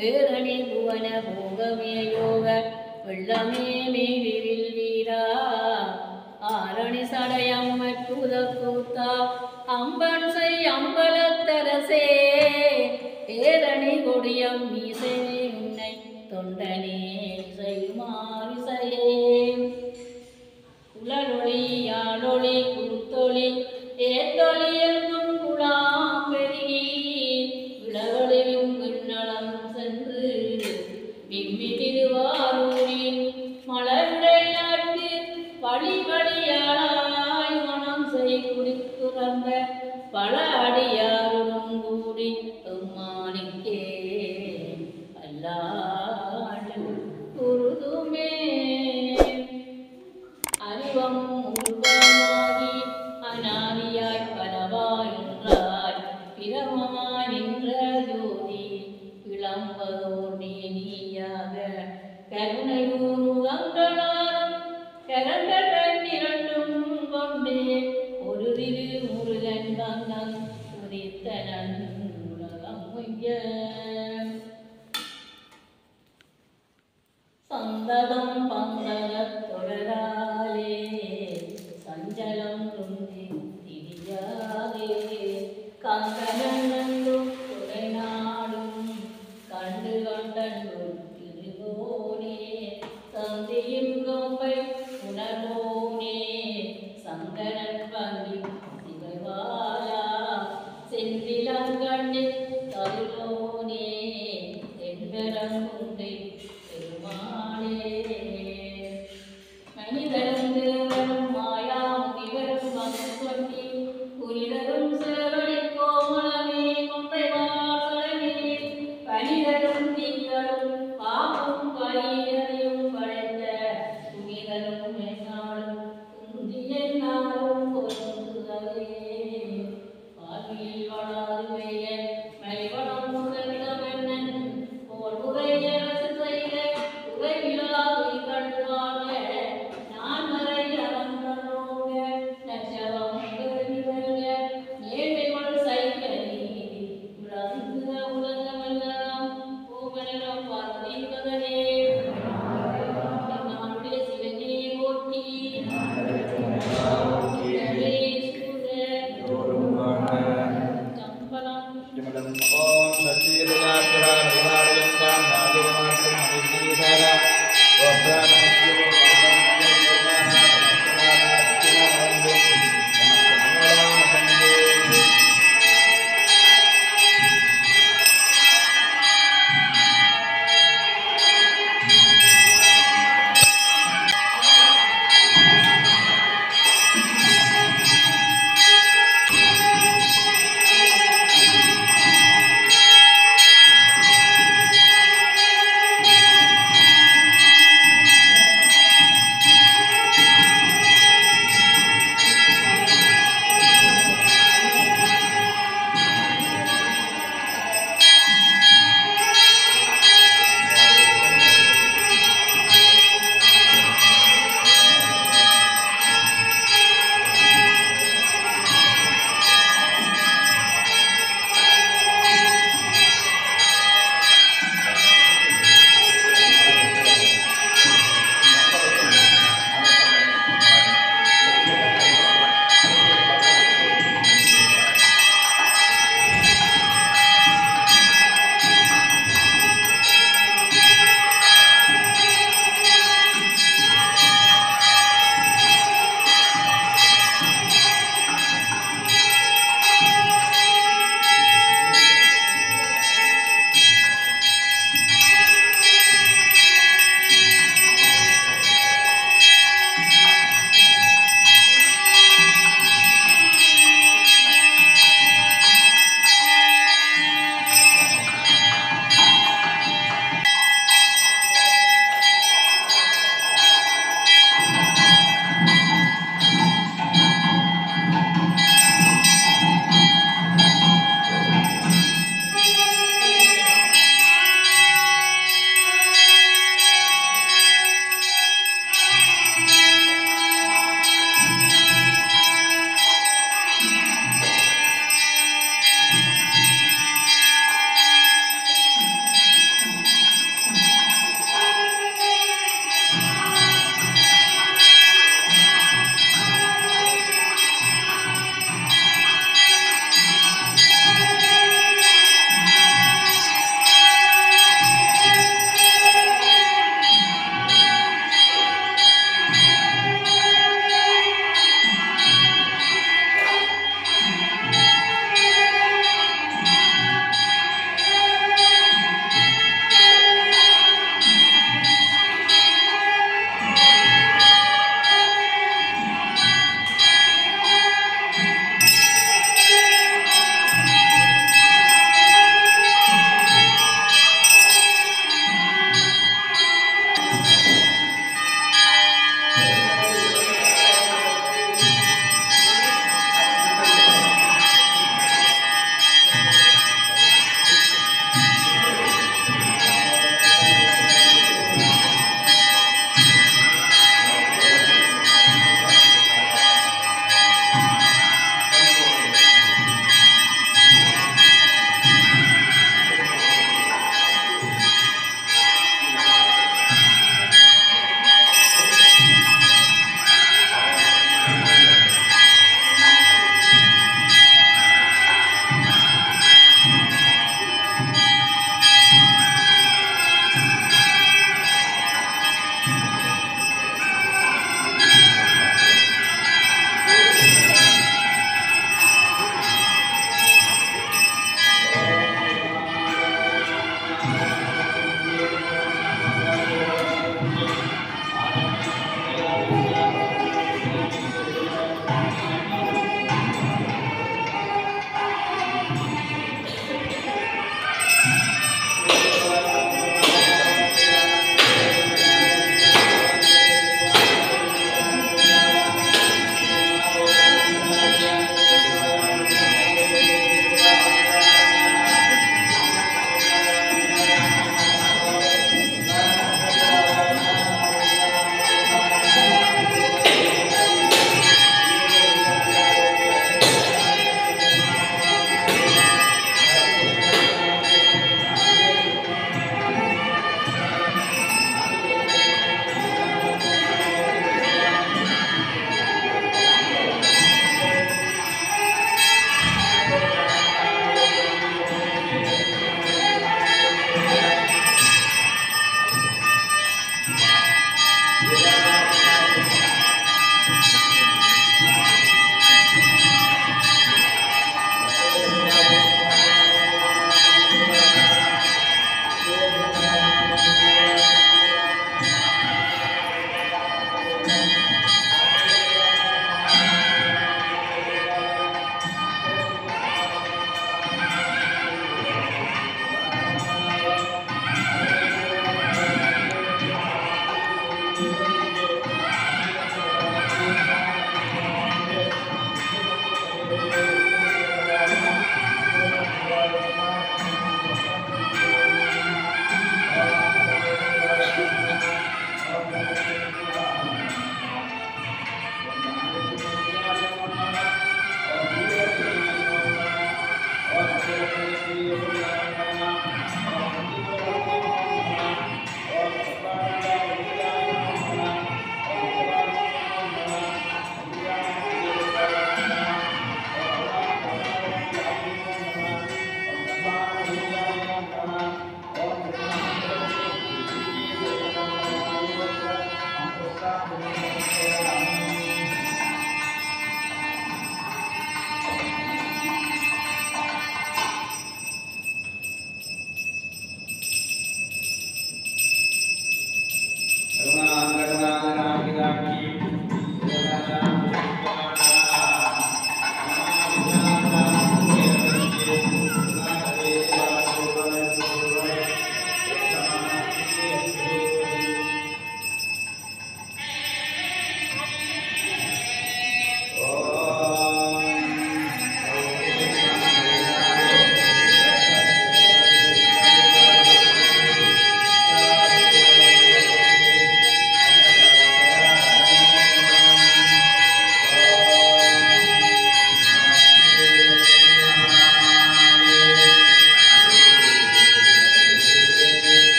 வேரணி புவன போகமே யோக வெள்ளமே மேலில் வீரா ஆரணி சடையம் அற்புத கூத்தா அம்பன் செய் அம்பலத்தரசே ஏரணி கொடியம் மீசே உன்னை தொண்டனே இசையுமாரிசையே குழலொளி யாழொளி கூத்தொளி ஏத்தொளி என்னும் குழாம் பெருகி விளவொளியும் விண்ணளம் சென்று விம்மி திருவாரூரின் மலர்விளையாட்டு வழி வழியாளாய் மனம் செய் குடித்துறந்த பல அடியாருடன் கூடி எம்மானிக்கே அல்லாடு குருதுமே அறிவம் உருவமாகி அநாதியாய் பலவாயின்றாய் பிரமாய் நின்ற ஜோதி விளம்பதோர் நீயாக கருணையூர் முகங்களாரும் கரங்கள் இரண்டும் கொண்டே ஒரு திரு முருகன் வந்தன் உதித்தனன் உலகம் உய்ய சந்ததம் பந்தகத் தொடராலே சஞ்சலம் துந்தி திரியாதே கந்தனந்தும் துறை நாடும் கண்டு கண்டனும் திருவோனே தந்தியும் கொம்பை உணர்வோனே சங்கரன் பங்கி சிவவாலா செந்திலங்கண்ணி தருளோனே தென்பரங்குண்டை பெருமாளே மனிதரும் தேவரும் மாயா முனிவரும் மகஸ்வதி புனிதரும் சேவடி கோமலமே கொன்றை வாசலமே பனிதரும் திங்களும் பாப்பும் பயிரையும் படைத்த புனிதரும் என்னாலும் குந்திய நாளும் பொருந்துதலே பாலியில் வளாதுவேய மைவனம் முதலிடமென்னன் போல் உரைய செய்த உரைவிலாது கண்டுவாங்க நான் வரை அறந்தனோக நச்சவம் பெருமிவல்க நேர்மைகள் சைக்க நீதி உலர்ந்த உலகமெல்லாம் பூமனிடம் பார்த்திருப்பதனே நம்முடைய சிவனே போற்றி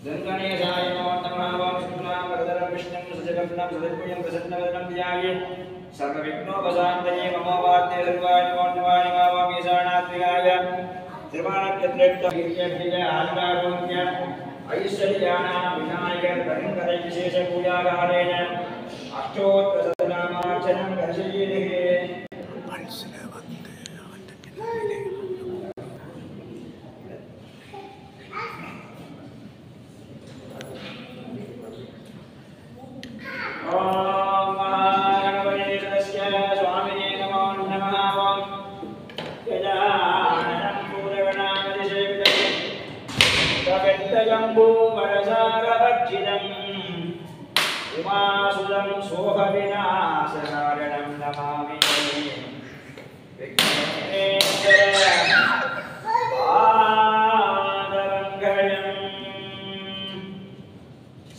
गंगणेशाय नमो नमः ओम शुक्लां वरदं विष्णुं सजगन्नां सदद्वयं प्रसन्नवदनं ध्याये सर्वविघ्नोपशान्तये नमो वाद्ये सर्वाय नमो नमः ओम ईशानात्मिकाय सर्वानक्षत्रेभ्य आयुरारोग्य ऐश्वर्याणां विनायक गणपति विशेष पूजाकारेण अष्टोत्तरनामार्चनं कर्षयेत् उमासुदं शोभविनाशकारणं नमामि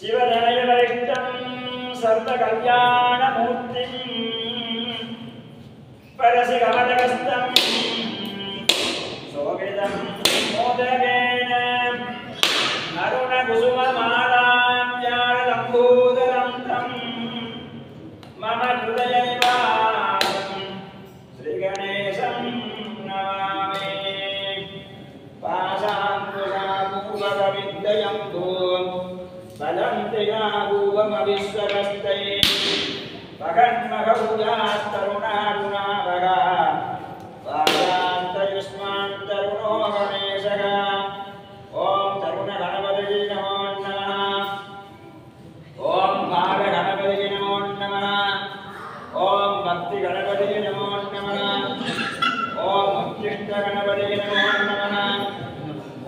शिवधनयवरिष्ठं सर्वकल्याणमूर्तिं परशिवमदकस्तं शोभितं मोदकेन अरुणकुसुममालां ज्ञानलम्बोदरं तं मम हृदयनिवासं श्रीगणेशं नमामि पाशाङ्कुशापूर्वविद्यं भूं बलं त्रियाभूवमविश्वकस्तै भगन्मखभुजास्तरुणारुणाभगा पाशान्तयुष्मान्तरुणो गणेशः ओम तरुण गणपतये नमो नमः ओम बाल गणपतये नमो नमः ओम भक्ति गणपतये नमो नमः ओम उत्कृष्ट गणपतये नमो नमः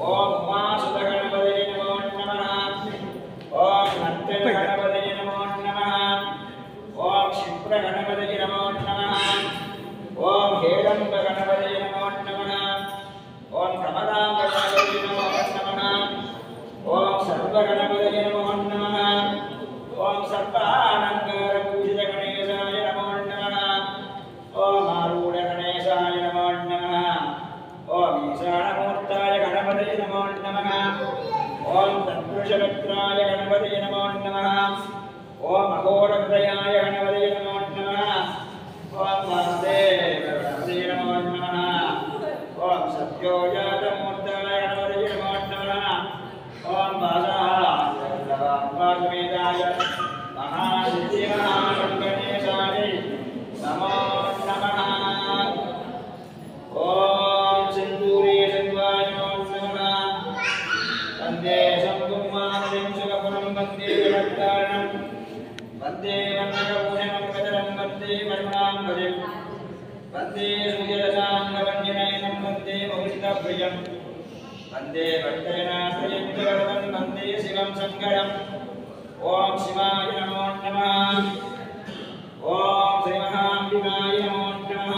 ओम उमासुत गणपतये नमो नमः ओम नत्य गणपतये नमो नमः ओम क्षिप्र गणपतये नमो नमः ओम हेरंब गणपतये नमो नमः ओम कमलांब गणपतये नमो ओम सर्वगणपतये नमो नमः ओम सर्वालंकार पूजित गणेशाय नमो नमः ओम आरूढ़ गणेशाय नमो नमः ओम ईशानमूर्ताय गणपतये नमो नमः ओम तत्पुरुषवक्त्राय गणपतये नमो नमः ओम अघोरहृदयाय गणपतये नमो नमः ओम वासुदेव गणपतये नमो नमः ओम सत्योजातमूर्ताय गणपतये नमो नमः ओम बाजाय महासिद्धिमहागणेशाय नमो नमः ओम सिंदूरे सिंहाय नमो नमः वन्दे शम्भुमानदिं सुखपुरं वन्दे जगत्कारणं वन्दे वन्नकभूषणं कदरं वन्दे करुणाम्बुधिं वन्दे सूर्यरसाङ्गवन्यनयनं वन्दे बहुजितप्रियं वन्दे भक्तजनाश्रयं जगदं वन्दे शिवं शङ्करम् ओम शिवाय नमो नमः ओम श्रीमहाम्बिकाय नमो नमः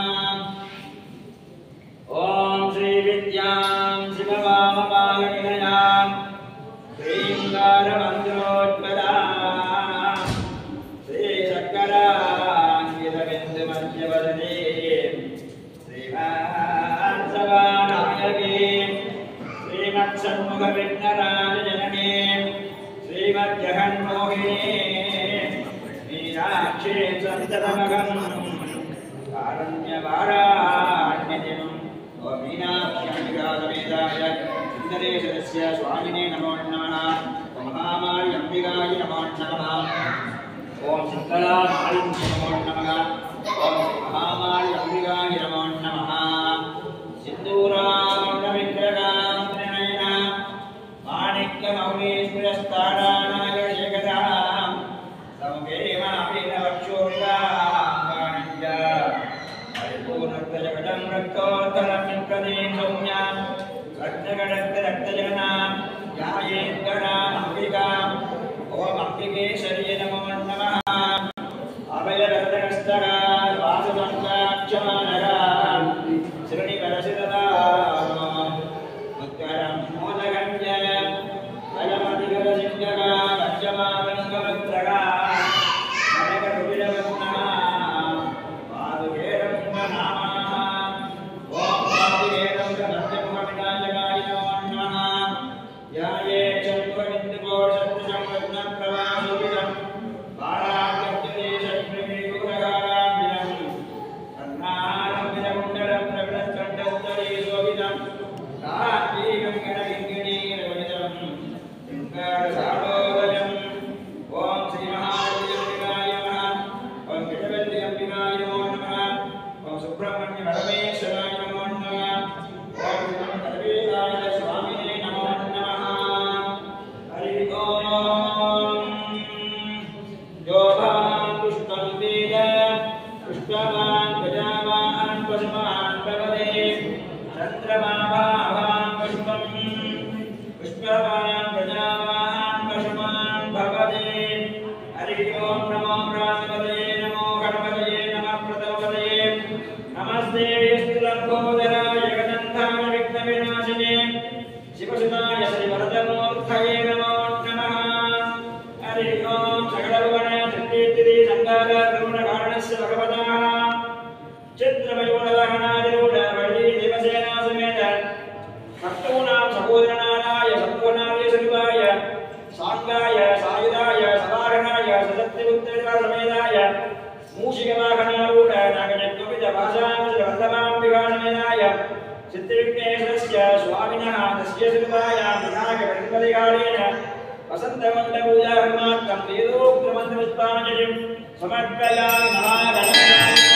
ओम श्रीविद्यां शिववामपालनिलयां श्रीङ्गारमन्त्रोत्पदां श्रीशङ्कराङ्गितबिन्दुमध्यवदने श्रीमान्सवानायके श्रीमत्सन्मुखविघ्नराजजनने श्रीमद्जगन्मोहिनी मीनाक्षी सन्ततमगं कारण्यवाराण्यदिनं ओ मीनाक्ष्यम्बिकासमेताय सुन्दरेश्वरस्य स्वामिने नमो नमः ओ महामारि अम्बिकाय नमो नमः ओम शीतलामायै नमो नमः ओम महामारि अम्बिकाय नमो नमः सिन्दूरामणविग्रहां त्रिनयना माणिक्यमौलीश्वरस्ताराणाय शेखरां समुखेमाभिनवक्षोरिवाङ्गाणिज्य परिपूर्णजगदं रक्तोत्तरं प्रदीं सौम्यां रक्तगडक्तरक्तजनां ध्यायेद्गणाम् अम्बिकाम् ओम अम्बिकेश्वर्यै नमो नमः अभयवरदहस्तका वासुदङ्गाक्षमानरा श्रीनिवरसिरदा उत्तरं मोदगञ्जय फलमधिगरसिंहका वज्रमातङ्ग साडोदयम् ओम श्री महादेव्याय नमः ओम विजयवल्ली अंबिकाय नमो नमः ओम सुब्रह्मण्य परमेश्वराय नमो नमः ओम सर्वेदाय स्वामिने नमो नमः हरि ओम योभां पुष्पं वेद पुष्पवान् प्रजावान् पशुमान् भवते चन्द्रमाभां पुष्पं पुष्पवान् प्रजावान् पशुमान् भवते हरि ओम नमो प्राणपतये नमो गणपतये नमः प्रतपतये नमस्ते विष्णुलम्बोदराय गणन्धाय विघ्नविनाशिने शिवसुताय श्रीवरदमूर्तये नमो नमः हरि ओम सकलभुवन सिद्धिस्थिति संहार करुणकारणस्य भगवतः चित्रमयूरवाहनादिरूढ वल्ली देवसेना समेत भक्तूनां सहोदरनाथाय सद्गुणाय सरिवाय सांगाय सायुधाय सवाहनाय सशक्तिपुत्रजा समेताय मूषिकवाहनारूढ नागजग्गविद भाषामुद्रवन्दभां विभासमेताय सिद्धिविघ्नेश्वरस्य स्वामिनः तस्य सरिवायां विनायकगणपतिकालेन वसन्तमण्डपूजाकर्मार्थं वेदोक्तमन्त्रपुष्पाञ्जलिं समर्पयामि महागणपतये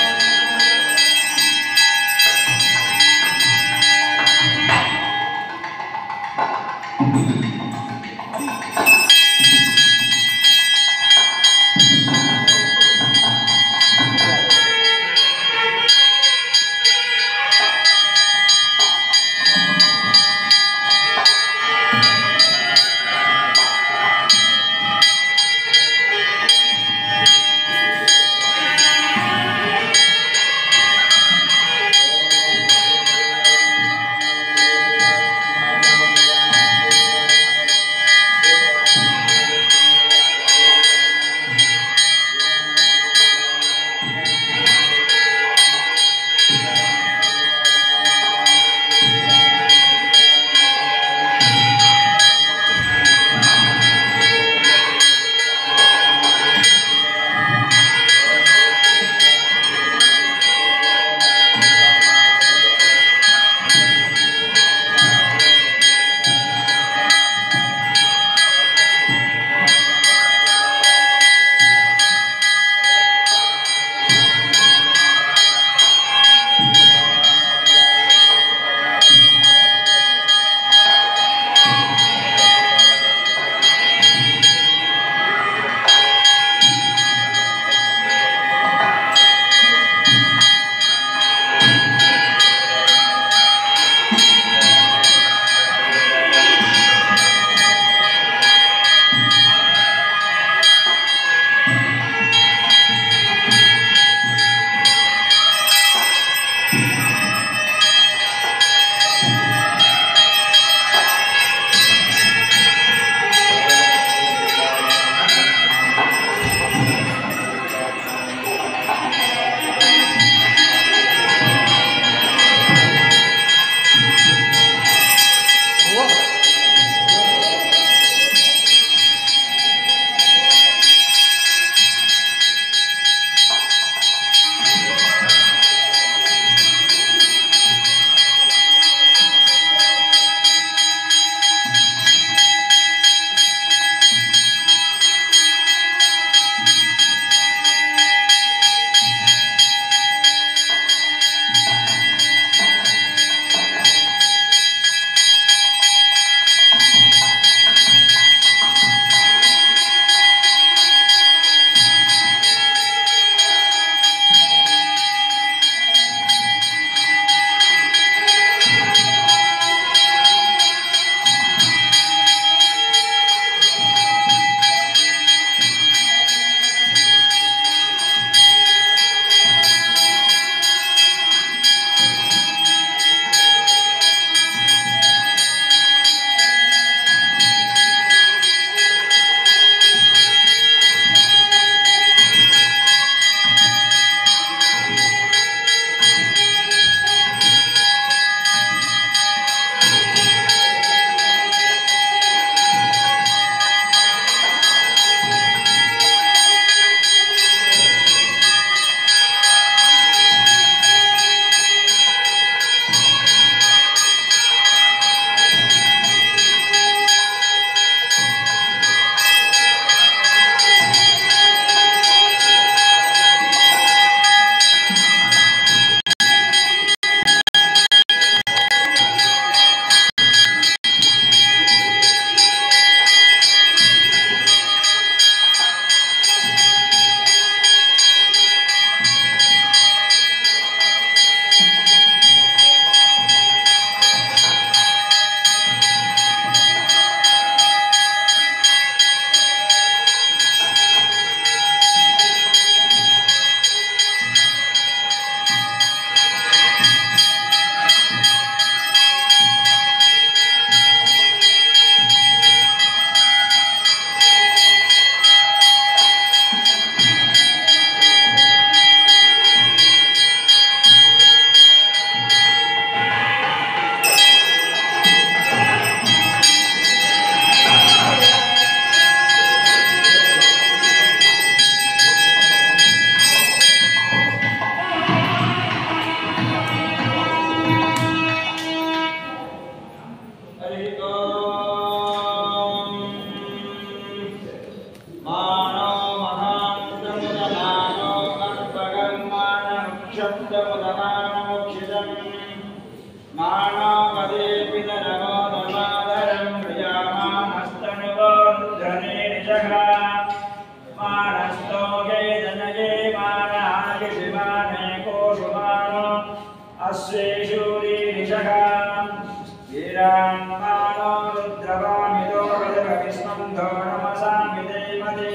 नमसामि देवते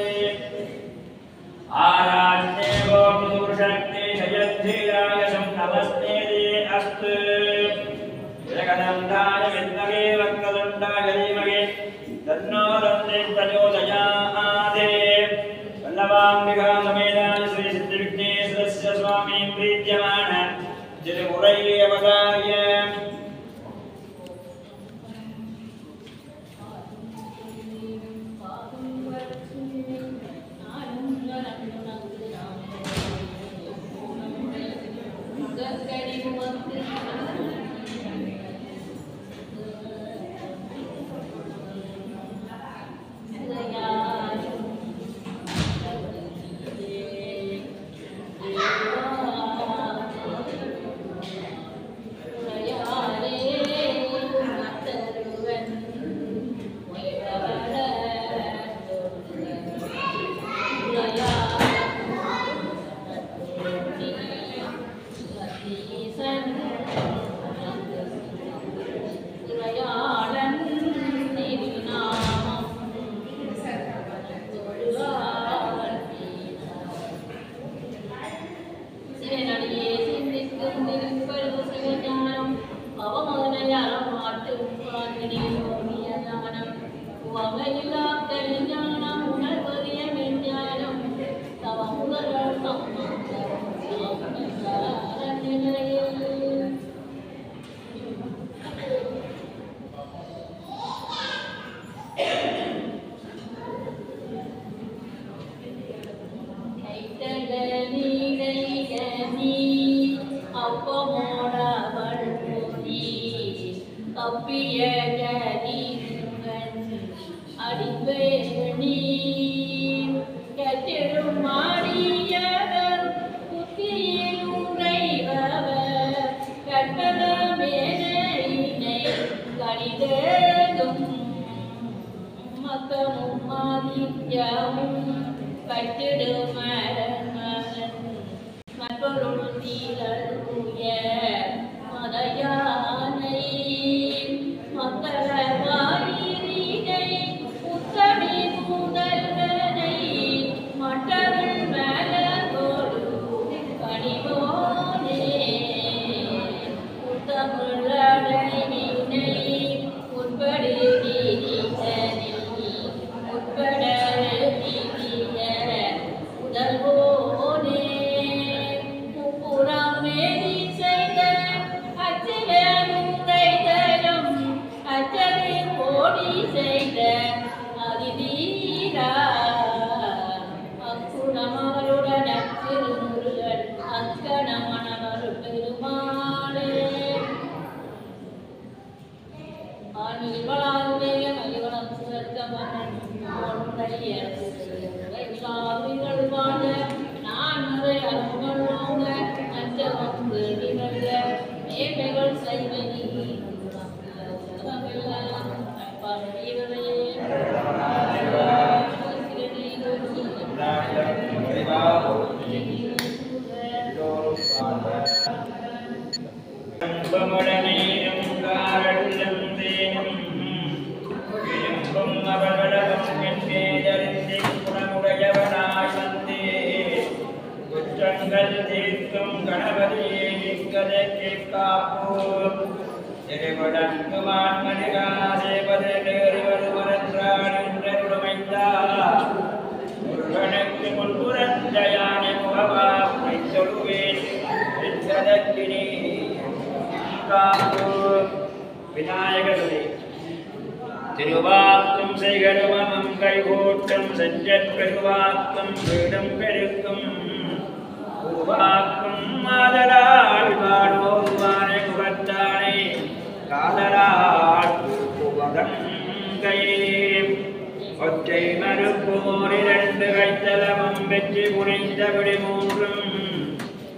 आराध्ये गोपुरुषक्ति शयद्धीराय नमस्ते अस्तु जगदन्ताय विद्महे वक्रतुण्डाय धीमहि तन्नो दन्ते प्रचोदयात् वल्लभाम्बिका समेताय श्री सिद्धिविघ्नेश्वरस्य स्वामी प्रीत्यमान तिरुमुरैयवदाय திருவாக்கும் செய்கருமம் கைகூட்டம் செஞ்சற் பெருவாக்கும் வீடும் பெருக்கும் உருவாக்கும் மாதலால் வாழ்வோருவானை குகத்தானை காதலால் கையே ஒற்றை மறுப்போர் இரண்டு கைத்தலமும் வெற்றி புனைந்த விடி மூன்றும்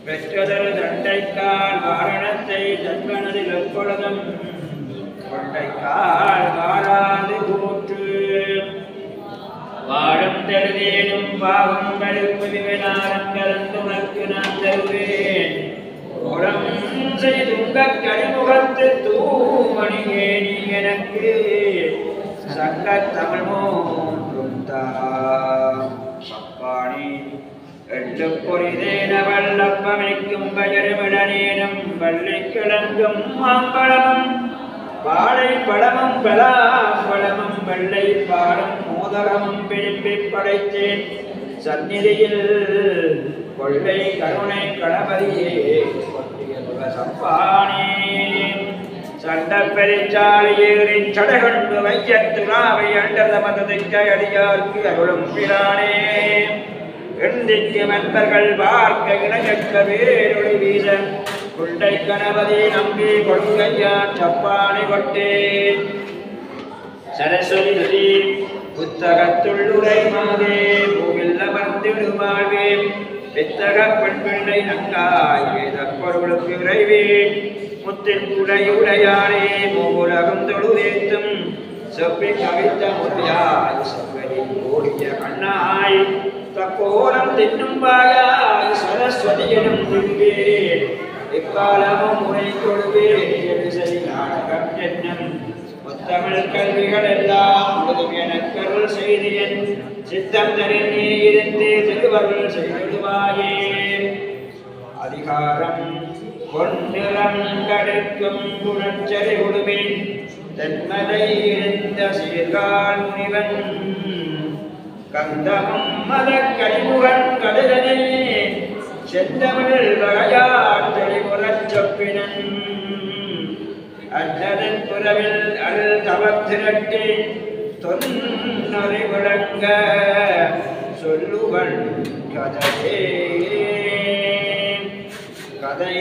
பெற்றதொரு தண்டைக்கால் வாரணத்தை தன்மனதில் எப்பொழுதும் கொண்டைக்கால் வாழாது கூற்று வாழும் தருவேனும் பாவம் கருப்பு விவனாரம் கலந்து உனக்கு நான் தருவேன் ஓரம் செய்துங்க கடிமுகத்து தூமணியே நீ எனக்கு சங்க தமிழ்மோ பொறிதேன வல்லப்பமைக்கும் பயருமிடநேரம் வள்ளி கிழங்கும் மாம்பழமும் வாழை பழமும் பலாம்பழமும் வெள்ளை பாலும் மோதகமும் விரும்பி படைத்தேன் சந்நிதியில் கொள்ளை கருணை கணபதியே சப்பானே சண்ட பெருச்சாலையேறின் சடகொண்டு வையத்துலாவை அண்டத மதத்திற்கு அடியார்க்கு அருளும் பிரானே எந்திக்கு மன்பர்கள் பார்க்க இணையற்ற வேரொளி வீச குண்டை கணபதி நம்பி கொடுங்கையா சப்பானை கொட்டேன் சரஸ்வதி நதி புத்தகத்துள்ளுரை மாதே பூவில் அமர்ந்திடுமாழ்வே வித்தக பெண் பிள்ளை நங்காய் வேத பொருளுக்கு விரைவே முத்தின் உடையுடையானே மூவுலகம் தொழுதேத்தும் செப்பி கவித்த முதியாய் செவ்வரின் ஓடிய கண்ணாய் தக்கோலம் தின்னும் பாயாய் சரஸ்வதி எனும் திங்கே எக்காலமும் உரை கொள்வேன் நாடகம் என்னும் முத்தமிழ் கல்விகள் எல்லாம் முழுதும் எனக்கருள் செய்தியன் சித்தம் தரிநீ இருந்தே திருவருள் செய்திடுவாயே அதிகாரம் பொன்னிறம் கடுக்கும் புரட்சரி உடுமின் தென்மலை இருந்த சீர்கால் முனிவன் கந்தமும் மத கடிமுகன் கடுகனே செந்தமிழ் வகையார் தெளிமுறச் சொப்பினன் அன்னதன் புறவில் அருள் தவத்திரட்டி தொன்னறி விளங்க சொல்லுவன் கதையே கதை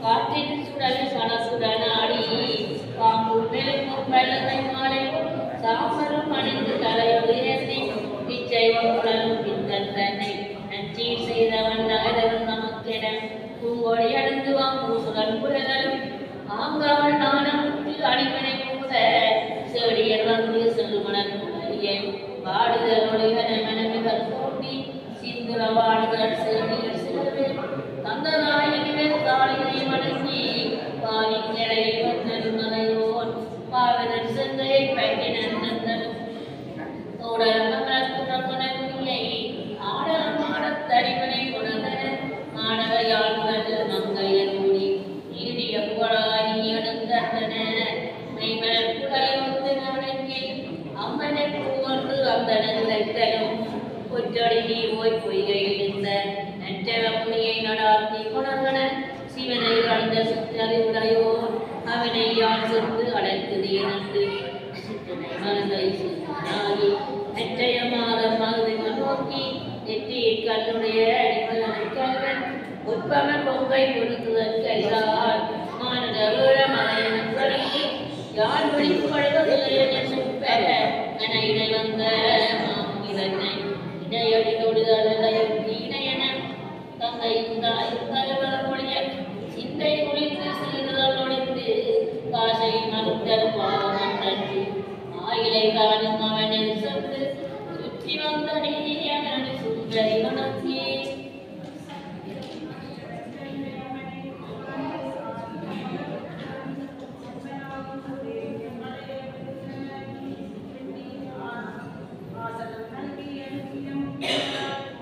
காற்றின் சுடல் சனசுடனாடி பாம்பூர் மெழுகும் பலகை மாலை சாமரம் அணிந்து தலையுயர்த்தி பிச்சை வகுடலும் பித்தன் தன்னை நச்சீர் செய்தவன் நகரும் நமக்கென பூங்கொடி அடைந்து வாங்கூசுடன் புலகலும் ஆங்காவல் நாணமுற்று அடிமனை பூச செடியர் வந்து செல்லுமணன் புகழியை பாடுதலுடைய மனமிகள் போட்டி சிந்துர வாடுதல் செடியர் சிலவே தந்தநாயகிகள் தாளினை வணங்கி பாவிக்கரை வந்தல் மலையோன் பாவனர் செந்தையை பைக்கினன் நந்தனும் தோடரமனக்குணமுனையை ஆடமாடத் தடிமனை உணர்ந்தன மாணவையாள் முதல் மங்கையர் கூடி நீடிய புகழானி எழுந்தன மெய்மலர் புகழொத்து வணங்கி அம்மனை பூவொன்று அந்தனன் தைத்தலும் கொற்றொடி நீ ஓய் பொய்கையில் இருந்த நெற்றமுனியை நடாத்தி கொணர்வன சிவனை அடைந்த சிற்றறிவுடையோர் அவனை யார் சென்று அடைத்தது எனக்கு மனதை சிந்தனாகி நெற்றையமாக மகுதிகள் நோக்கி நெற்றியில் கண்ணுடைய அடிமலனை கல்வன் உற்பம பொங்கை பொருத்துதல் கையால் மானத வீழ மலையனங்களுக்கு யார் விழிப்படுவதில்லை என இடை வந்த மாமிதனை இடையடி தொடுதல் இணையன தந்தை தலைவரமொழிய சிந்தை ஒழித்து சிறுதல் ஒழித்து காசை மறுத்தல் பாவம் நன்றி ஆயிலை காணும் அவனில் சென்று சுற்றி வந்த நீ சுந்தரி வணங்கி Gracias.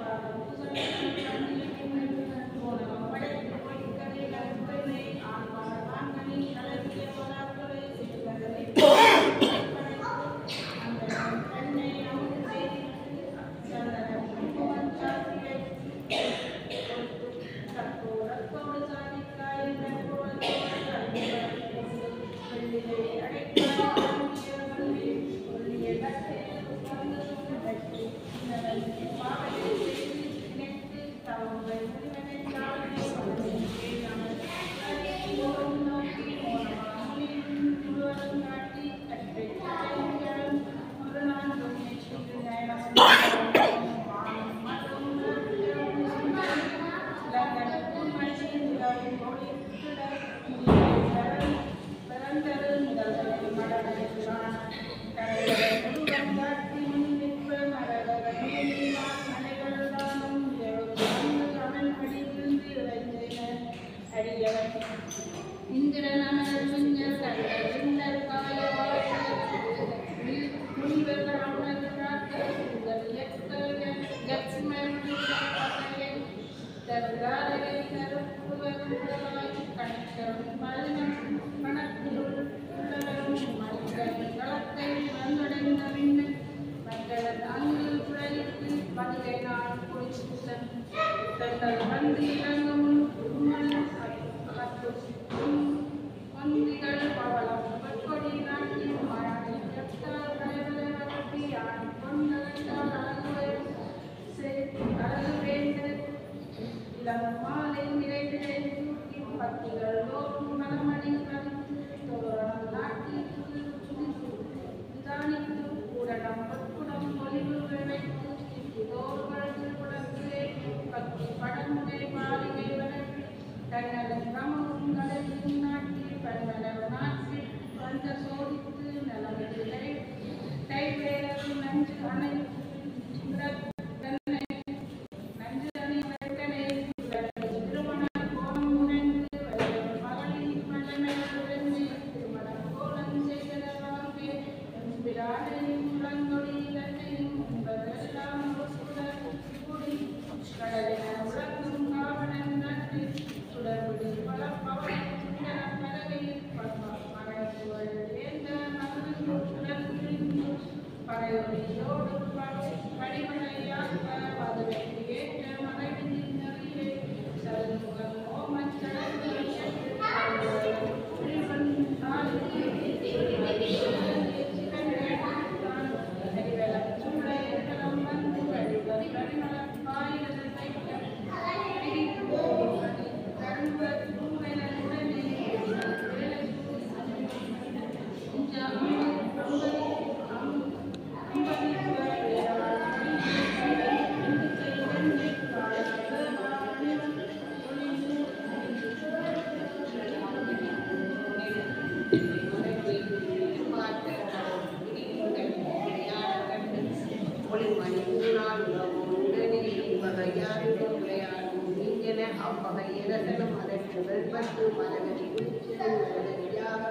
அவ்வகையரசனும் அதற்கு வெல்பட்டு மலரடி குளிச்சிடும் மலரடியாக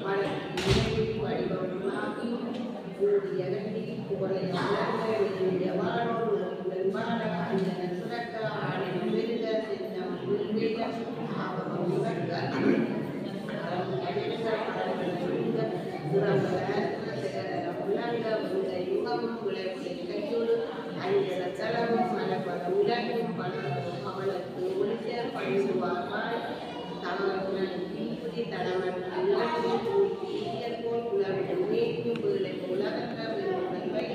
மலர்ச்சி வடிவமாகி கூடியகட்டி புகழைய உலக வாழோடு உங்கள் வாழ அஞ்சன சுரக்க ஆடின விருத சின்னம் உள்விட ஆவகம் முழக்க யுகமும் உலகை கையோடு அஞ்சல தளமும் மலபல உலகும் பலரும் அவளுக்கு ஒளிச்ச பழுவார்கள் தமக்குடன் தீபுதி தடமன் உலகம் கூடியல் போல் உலகம் மேற்கும் உலக உலகத்த விரும்பை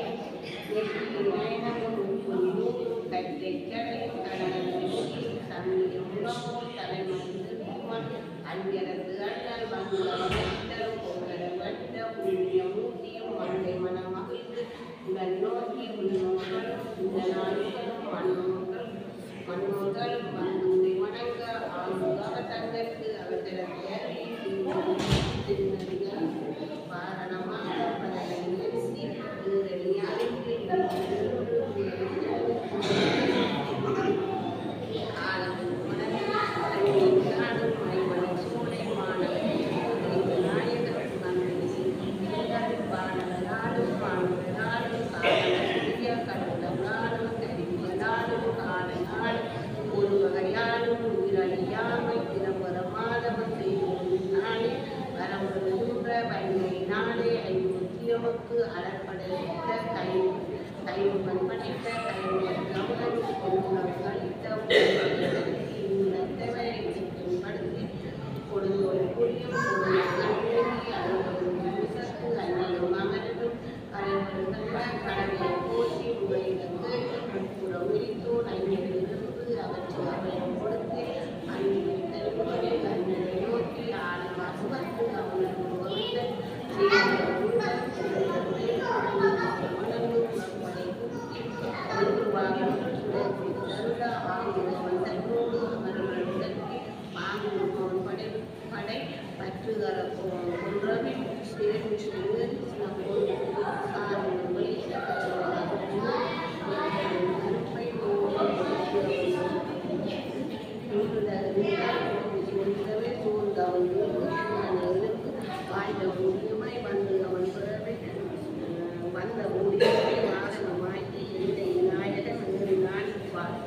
நெற்றியில் நயனமும் கட்டை கடையும் கடலில் சமயம் உணவும் தலைமன் அஞ்சலத்து அண்ணல் வந்தரும் பொங்கல வட்ட புண்ணிய மூர்த்தியும் மண்டை மனம் மகிழ்ந்து உடல் நோக்கி உள்நோக்களும் இந்த நாடுகளும் மண்ணோர்களும் வந்து வணங்க ஆளுகாக தங்களுக்கு அவசரத்தை காரணமாக பலரை நிறுத்தி அறப்படைத்த கைமுகன் படைத்த கைமுகன் படுத்தி கொடுங்கோல் புரியும் அண்ணலும் அமரனும் கடலை போற்றி உரையிலிருந்து உரித்தோன் அந்நிலிருந்து அவற்றை அவயம் கொடுத்து அந்நிலை அண்ணனை நோக்கி ஆனவாசுவத்து அவனுக்கு படை பற்றுதர போன்றவை வாழ்ந்த ஊழியமாய் வந்து அவன் பிறவை வந்த ஊழியத்தை வாசனமாய் இந்த நாயகன் நாடிப்பார்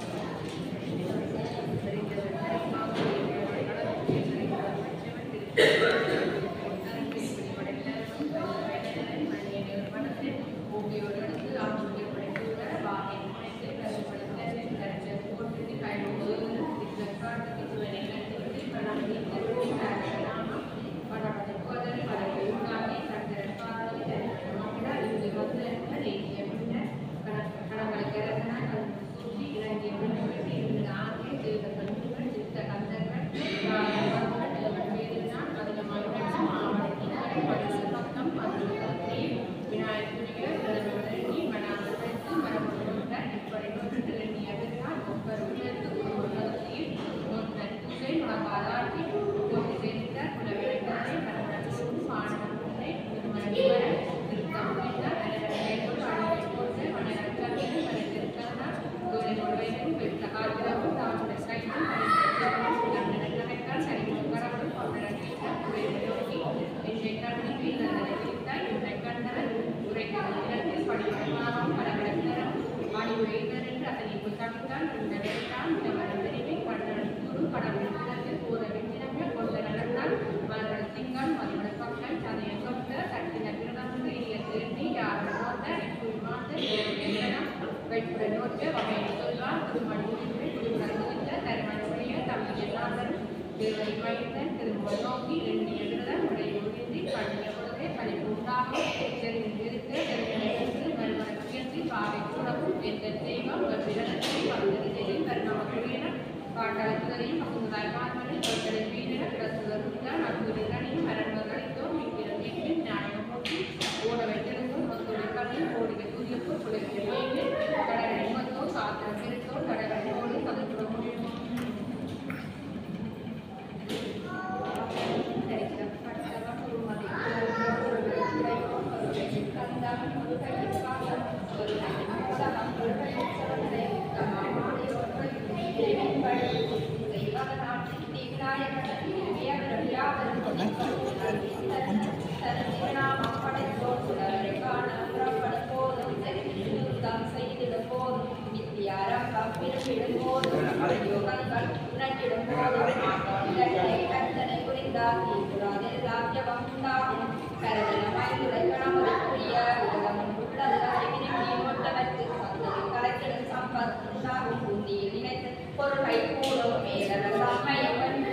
பொருளை கூடும்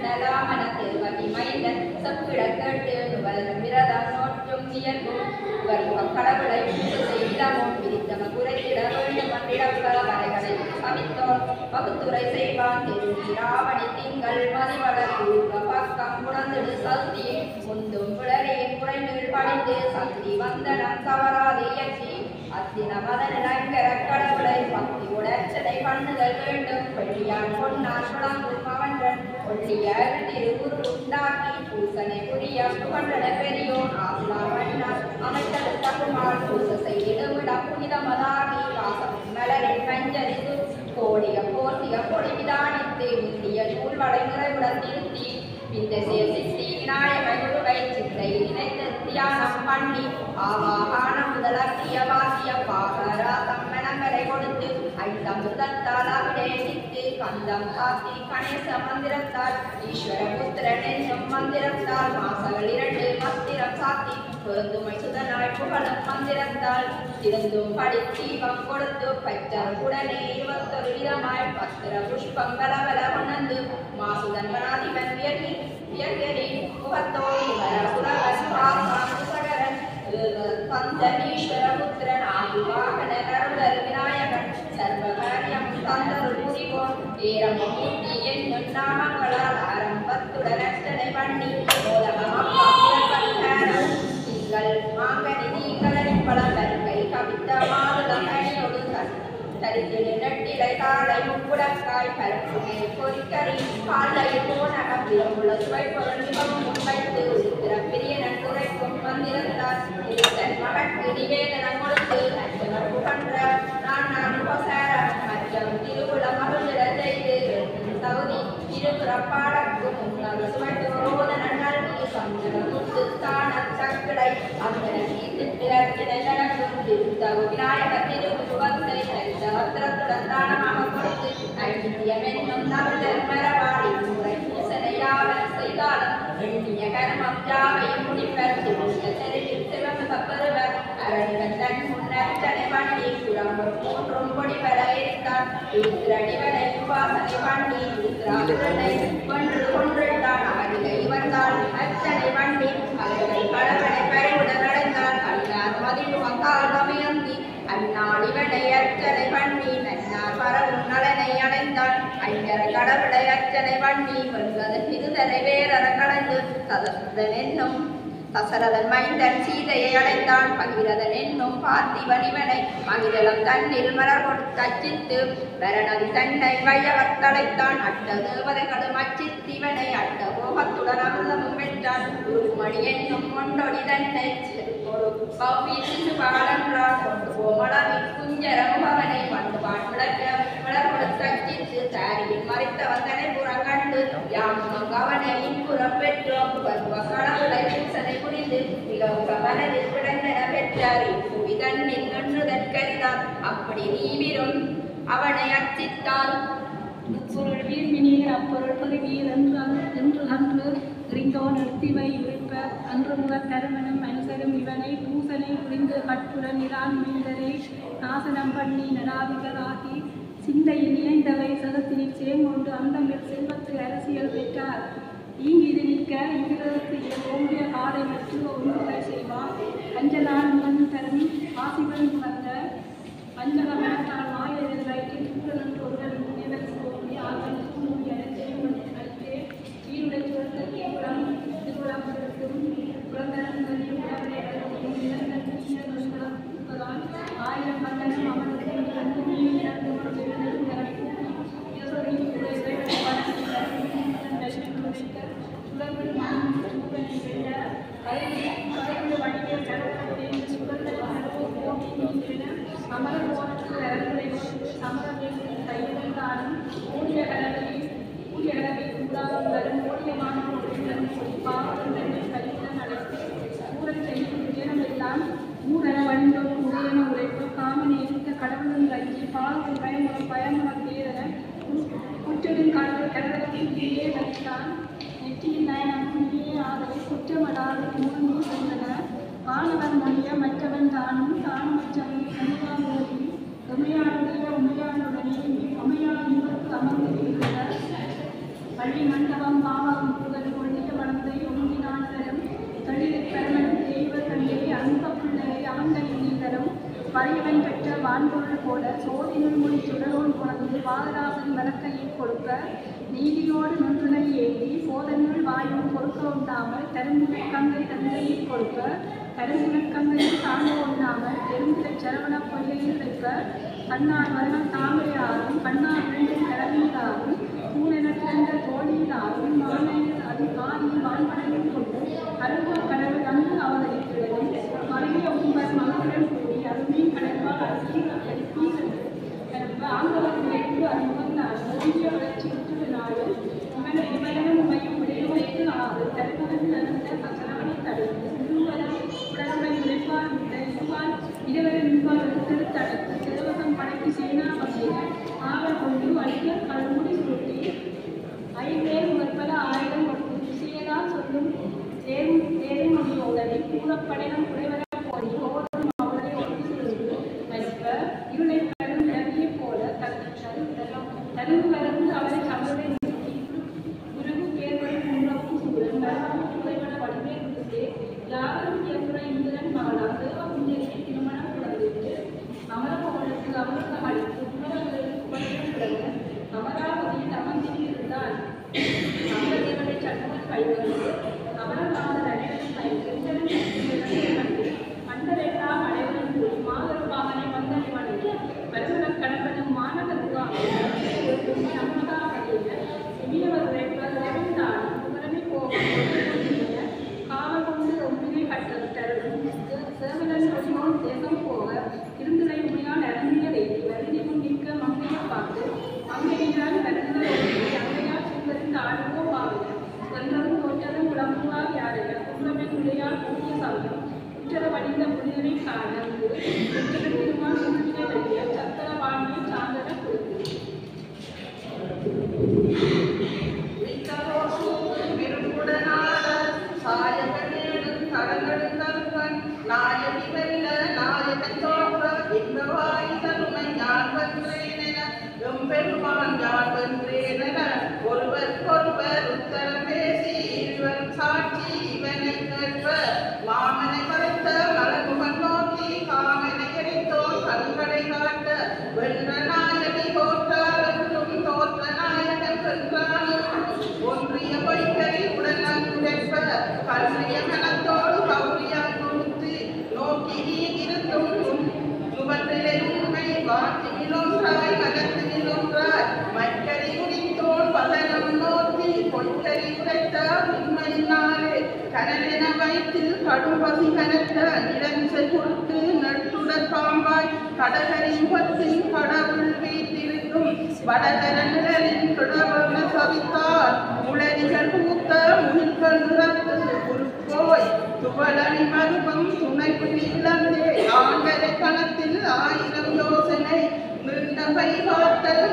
மேலமனத்தில் வகிமைந்தன் செப்பிடக்கட்டு நுவலும் விரதம் நோற்றும் இயல்பும் கடவுளை செய்தமும் விரித்தம குறைத்திட வேண்டும் அன்றிடப்பல வரைகளை அவித்தோர் வகுத்துரை செய்வான் திரும்பி ராவணி திங்கள் மதிவளர் பக்கம் குணந்திடு சக்தி முந்தும் புலரின் குறைநீள் படித்து சக்தி வந்தனம் தவறாது இயற்றி அத்தின மதனங்கர கடவுளை பக்தி உடச்சனை பண்ணுதல் வேண்டும் வெள்ளியான் பொன்னான் குழம்பும் அவன்றன் ஒள்ளிய திருவுரு உண்டாக்கி பூசனை புரிய புகழன பெரியோன் ஆசிலார் மன்னார் அமைத்தது தகுமால் பூச செய்திடுவிடம் புனிதமதாகி வாசம் மலரின் மஞ்சரிது கோடிய போர்த்திய பொடி விதானித்து முந்திய நூல்வடை நிறைவுடன் நிறுத்தி இந்த சித்தி விநாயகருடை சித்தை நினைத்து தியானம் பண்ணி ஆவாகான முதலக்கிய வாசிய பாகரா தம்மனங்களை கொடுத்து ஐந்தம் முதத்தால் அபிடேசித்து கந்தம் காத்தி கணேச மந்திரத்தால் ஈஸ்வர புத்திரன் என்னும் மந்திரத்தால் மாசங்கள் 2 மந்திரம் சாத்தி பொருந்துமை சுதனாய் புகழும் மந்திரத்தால் திருந்தும் படி தீபம் கொடுத்து பச்சர் உடனே 21 விதமாய் பத்திர புஷ்பம் பலவல உணர்ந்து மாசுதன் மனாதிபன் வியர்கரி முகத்தோடி வரபுரவன் பாசகரன் கந்தனீஸ்வர புத்திரன் ஆயுவாகன கருடர் விநாயகன் சர்வகாரியம் தந்தருள் புரிவோன் ஏரமூர்த்தி என்னும் நாமங்களால் ஆரம்பத்துடன் அர்ச்சனை பண்ணி திங்கள் மாங்கனி தீங்களன் பல கருக்கை கவித்த மாதுளம் அணியோடு தரித்திடு நெட்டிலை காலை முக்குடக்காய் பரப்புகை பொறிக்கறி காலை போனகம் விரும்புள்ள சுவை பொருள் மிகவும் வைத்து இருக்கிற பிரிய நன்குரைக்கும் மந்திரத்தால் இருத்தன் மகற்கு நிவேதனம் கொடுத்து நச்சவர் புகன்ற நான் உபசார மற்றும் திருவுள மகிழ்ச்சிட செய்து தகுதி இருபுறப்பாடக்கும் முன்னர் சுவைத்தோரோத நன்னல்கி சந்திர முத்து தான சக்கடை அந்தன தீர்த்திறக்கினை நடக்கும் திருத்தகு விநாயக திருவுருவத்தை வத்திரத்துடன் தானமாக கொடுத்து ஐந்தியம் என்னும் நவதர் மரபாடி முறை பூசனையாவன செய்தாலும் எண்ணிய கர்மம் யாவையும் முடிப்பர் திருத்த தெருவில் சிவமுக பெறுவர் அரணிவன் தன் முன்னர்ச்சனை பண்ணி புறம்பும் மூன்றும் பொடிவர எரித்தான் உருத்திரடிவனை உபாசனை பண்ணி உருத்திராசுரனை கொன்றுள்ளான் அவனிலை இவர்தான் அர்ச்சனை பண்ணி அவர்கள் கடவனை பறிவுட நடந்தான் அல்லாத மதிப்பு மக்கால் கமியந்தி அந்நாள் இவனை அர்ச்சனை பண்ணி நன்னார் பரவும் நலனை அடைந்தான் ஐங்கர கடவுளை அர்ச்சனை பண்ணி வெல்வது பிதுதனை வேறற கடந்து ததசுதன் என்னும் தசரதன் மைந்தன் சீதையை அடைந்தான் பகிரதன் என்னும் பார்த்திவன் இவனை மகிழம் தன்னில் மலர் கொடுத்தச்சித்து வரணதி தன்னை வையவத்தழைத்தான் அட்ட தேவதைகளும் அச்சித்திவனை அட்ட போகத்துடன் அமிர்தமும் பெற்றான் உருமணி என்னும் கொண்டொடி தன்னை ஒரு பௌவி சிசு பாலன்றான் கொண்டு போமளவின் குஞ்சர முகவனை வந்துவான் மலர் கொடுத்தச்சித்து தாரியில் மறைத்த வந்தனை புறங்கண்டு யாமும் அவனை இன்புறம் பெற்றோம் கடவுளை பூசனை புரிந்து மிகவும் மனதில் பிறந்தன பெற்றார் இப்புவி தன்னில் நன்றுதன் கரிதான் அப்படி நீவிரும் அவனை அர்ச்சித்தான் பொருள் வீர்மினீர் அப்பொருள் பதவியில் என்று அன்று எறிந்தோன் நிறுத்திவை இருப்ப அன்று முதல் தருமனும் மனுஷரும் இவனை பூசனை புரிந்து கட்டுடன் இரான் மீண்டரை நாசனம் பண்ணி நடாதிகளாகி சிந்தையில் இணைந்தவை சதத்தினில் சேர்கொண்டு அந்தமில் செல்வத்து அரசியல் பெற்றார் ஈங்கிது நிற்க இங்கிரதற்கு ஓங்கிய காலை மற்றும் ஒன்றுகளை செய்வார் அஞ்சலான் மண் தரும் ஆசிவன் வந்த அஞ்சல மனத்தால் மாயர்கள் வயிற்றில் சூழல் ஒருவன் நினைவல் சோழி ஆகல் சூழ்நிலை அழைத்தே ஈருடை சுரத்த கேவலம் திருவிழாக்களுக்கும் புறந்தரங்களையும் ஆயிரம் பந்தனம் அவனுக்கு சமரம் கையிலான ஊழிய கடலில் ஊழிய கடலில் சோதியமான பாவங்களை கழிவுடன் அழைத்து ஊரல் செய்யும் உயரமெல்லாம் ஊரென வழிந்தோடு உரையென உரைப்பு காமனை எதிர்த்த கடவுளும் கஞ்சி பாவங்கள் பயமுற பேரென குற்றலின் கடவுளத்தின் கீழே வைத்தான் நெற்றியின் நயனம் கீழே ஆதலை குற்றமடாது மூன்று சென்றன ஆனவன் மொழிய மற்றவன் தானும் தானுமற்றவன் கனிவானோடி உமையானுடைய உமையானுடனே உமையான இன்பத்து அமர்ந்திருக்கிறார் பள்ளி மண்டபம் பாவம் முருகன் கொண்டிய வளத்தை ஒழுங்கினான் தரும் தொழிலை பெருமன் தெய்வ தந்தை அன்ப பிள்ளையை அவந்தனின் நீதரும் பரியவன் பெற்ற வான்பொருள் போல சோதினுள் மொழி சுடரோன் குழந்தை பாதராசன் வழக்கையை கொடுக்க நீதியோடு நொன்றுனை ஏந்தி போதனுள் வாயும் கொடுக்க உண்டாமல் தருமுகங்கை தந்தையை கொடுக்க தருமுகங்கை தாங்க உண்ணாமல் பெருந்திரை சரவண பொய்கையில் வைக்க கண்ணார் வருடம் தாமரையாகும் கண்ணார் வேண்டும் கிளம்பியதாகும் பூனெனக்கிழந்த தோழியிலாகும் மானையில் அது ஆதியில் வான்படையில் கொண்டு அருகூர் கடவுள் அங்கு அவதரிக்கிறது மறைய உங்கள் மகளுடன் கூடி அருமையின் கடைப்பால் அருகி ஆங்கவர் விளைவு அறிமுகத்தால் ஓடிய வளர்ச்சி விட்டு நாடு இவனும் உமையும் விளைவுக்கு ஆறு தருமகன் நடந்த சரவணை தடுத்து உடலுடன் உழைப்பார் இருப்பால் இருவரும் நின்பால் எடுத்து தடுத்து சிறுவகம் படைக்கு சேனா வகையில் ஆவர் கொண்டு அழிய கழுமுடி சுருட்டி ஐம்பேர் உற்பல ஆயிரம் கொடுத்து விஷயதான் சொல்லும் சேரும் முடியோதனை கூறப்படையிடம் குறைவர போய் ஓடும் அவளை ஒட்டி வைப்ப இருளை கடும் நிலவிய போல தருவு கலந்து அவரை கவலை நிறுத்தி குருகு பேர்வரும் உணவும் சூழல் மரபும் குறைவன வடிவே கொடுத்தே யாரும் என்ற இந்திரன் மகளாக அவங்களுக்கு திருமணம் குழந்தைக்கு அமரபவனுக்கு அவருக்கு அளித்து உணவர்களுக்கு குழந்தை அமராவதியில் அமர்ந்திருந்தால் அமரதேவனை சட்டங்கள் கைவந்து அமரநாதர் அனைவரும் கைது மண்டலெல்லாம் அனைவரும் கூறி மாதருபாகனை வந்தனை வணங்கி வருவன கடம்பனும் மாநகருக்காக நம்மகாவதியில் இனியவர் உரைந்தால் உடனே போக காவல் கொண்டு ஒன்றினை கட்டத்தரும் சேவலன் ஒளியோன் தேசம் போக இருந்துரை முடியால் அடங்கிய வைத்து வருதிக்கும் நிற்க மங்கையை பார்த்து மங்கையினால் வருகிற அங்கையால் சுந்தரின் ஆடுவோ பாவினர் சென்றதும் தோற்றதும் உடம்புவால் யாரைய குன்றமின் உடையால் கூடிய சமயம் உற்றர வடிந்த புனிதனை காணந்து உற்றர திருமால் உருவினை வெளிய சத்திர வாழ்வை சார்ந்தன கொடுத்து ஒருவர் உத்தரம் பேசி இருவரும் சாட்சி இவனை கேட்ப மாமனை மறைத்த மலர்முகன் நோக்கி காமனை எரித்தோர் கண்களை காட்ட வென்ற நாயகி போற்றாலும் தோற்ற நாயகன் வென்றாலும் ஒன்றிய பொய்கை உடல் உடைப்ப கல்விய மனத்தோடு கௌரியம் கொடுத்து நோக்கி இருந்தும் சுபத்திலே உண்மை வாக்கில் ஒன்றாய் மனத்தில் ஒன்றாய் மைக்கறி உரித்தோள் பதனம் நோக்கி பொய்கறி உரைத்த உண்மையினாலே கனலென வயிற்றில் கடும் பசி கனத்த இடமிசை கொடுத்து நட்டுடற் பாம்பாய் கடகரி முகத்தில் கடவுள் வீட்டிருக்கும் வடகர நிழலின் கிடவன சவித்தார் முளரிகள் பூத்த முகில்கள் நிறத்து குறுப்போய் துவளணி மருவம் துணை புலி இழந்தே ஆண்டரை கணத்தில் 1000 யோசனை நின்றபை பார்த்தல்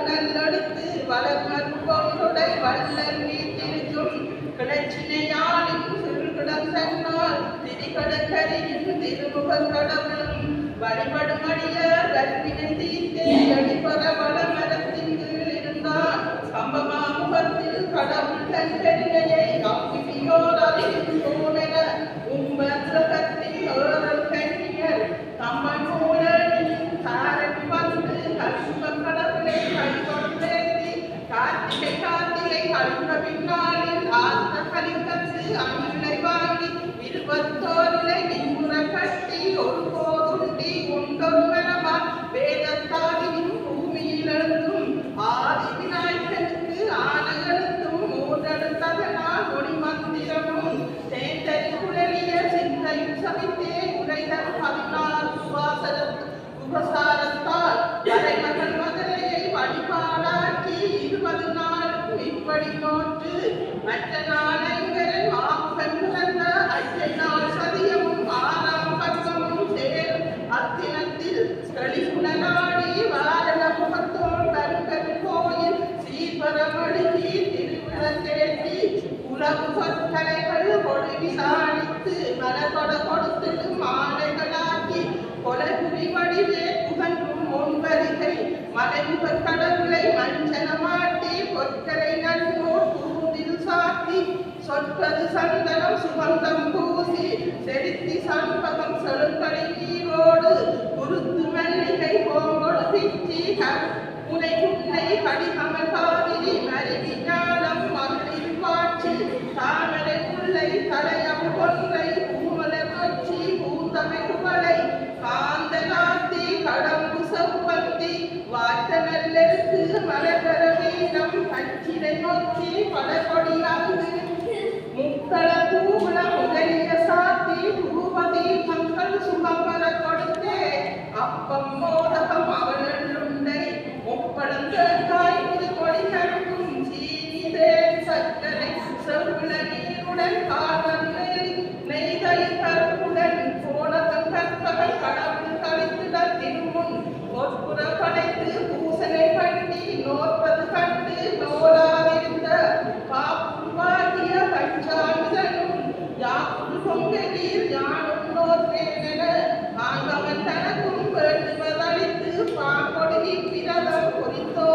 நல்லெடுத்து வளர்மறு கொண்டுடை வள்ளல் வீட்டிருக்கும் கிளச்சினையாளின் சிறுகிடம் சென்றால் திரிகடற்கரியின் திருமுகக் கடவுளும் வழிபடும் அடிய கற்பினை தீர்த்தே அடிப்பற வள மரத்தின் கீழ் இருந்தான் சம்பமா முகத்தில் கடவுள் கண்கரிணையை அம்பியோரின் சோழன உம்பத்தின் ஏறல் கண்ணியர் தம்மன் மூலனின் தாரன் வந்து கல்ப கடவுளை கழிவொன்றேந்தி கார்த்திகை கழிந்த பின்னாளில் ஆத்த கலிக்கத்து அமிழை வாங்கி 21 நின்முற கட்டி ஒரு போதுண்டி கொண்டொருவனவான் வேதத்தாலியும் பூமியில் எழுந்தும் ஆதி விநாயகனுக்கு ஆனகளுக்கும் மூன்றெடுத்ததனால் மொழி மந்திரமும் தேந்தறி குழலிய சிந்தையும் சவித்தே உரைதல் 16 உபசாரத்தால் வரைமகள் மதுரையை வழிபாடாக்கி 20 நாளும் இப்படி நோற்று மற்ற நாளைங்கரன் மாமுகன் பிறந்த அச்சை நாள் சதியமும் ஆறாம் பக்கமும் சேர் அத்தினத்தில் களிகுணநாடி வாரண முகத்தோன் கருக்கரு கோயில் சீர்பரமழுகி திருவிழத்தேற்றி உலகு சொற்கலைகள் கொடி சாணித்து மலர்கொட கொடுத்து மாலைகளாக்கி கொலைபுரி வடிவே புகன்றும் முன்வரிகை மலைமுகக் கடவுளை மஞ்சனமாட்டி பொற்களை நன்னூர் பூந்தில் சாத்தி சொற்பது சந்தனம் சுகந்தம் பூசி செலுத்தி சண்பகம் செழுங்கடை நீரோடு குருத்து மல்லிகை போங்கொடு பிச்சி முனை குன்னை கடிகமல் காவிரி மருவி ஞானம் மகளிர் காட்சி தாமரை முல்லை தலையம் கொன்றை பூமலர் கொச்சி பூந்தமை குவளை காந்த காத்தி கடம்பு செவ்வந்தி வாய்த்த நல்லெழுத்து மலர்வர வீரம் கச்சிலை நோக்கி படகொடியாங்கு முக்கள பூவுல முதலிய சாத்தி பூபதி மக்கள் சுகம்பர கொடுத்தே அப்பம் மோதகம் அவளுண்டை முப்படங்காய் கொடி கருக்கும் சீனி தேன் சர்க்கரை செவ்விள நீருடன் காவல் நெய்தை கருப்புடன் போனதம் கற்பகல் கடவுள் கழித்துடல் திருமுன் ஒற்புற படைத்து பூசனை பண்ணி நோற்பது கண்டு நோலாதிருந்த காப்புவாகிய பஞ்சாமிதனும் யாப்புள் பொங்கலீர் யானும் நோற்பேனென ஆங்கவன் தனக்கும் வேண்டுவதளித்து பாங்கொடுகி பிரதம் குறித்து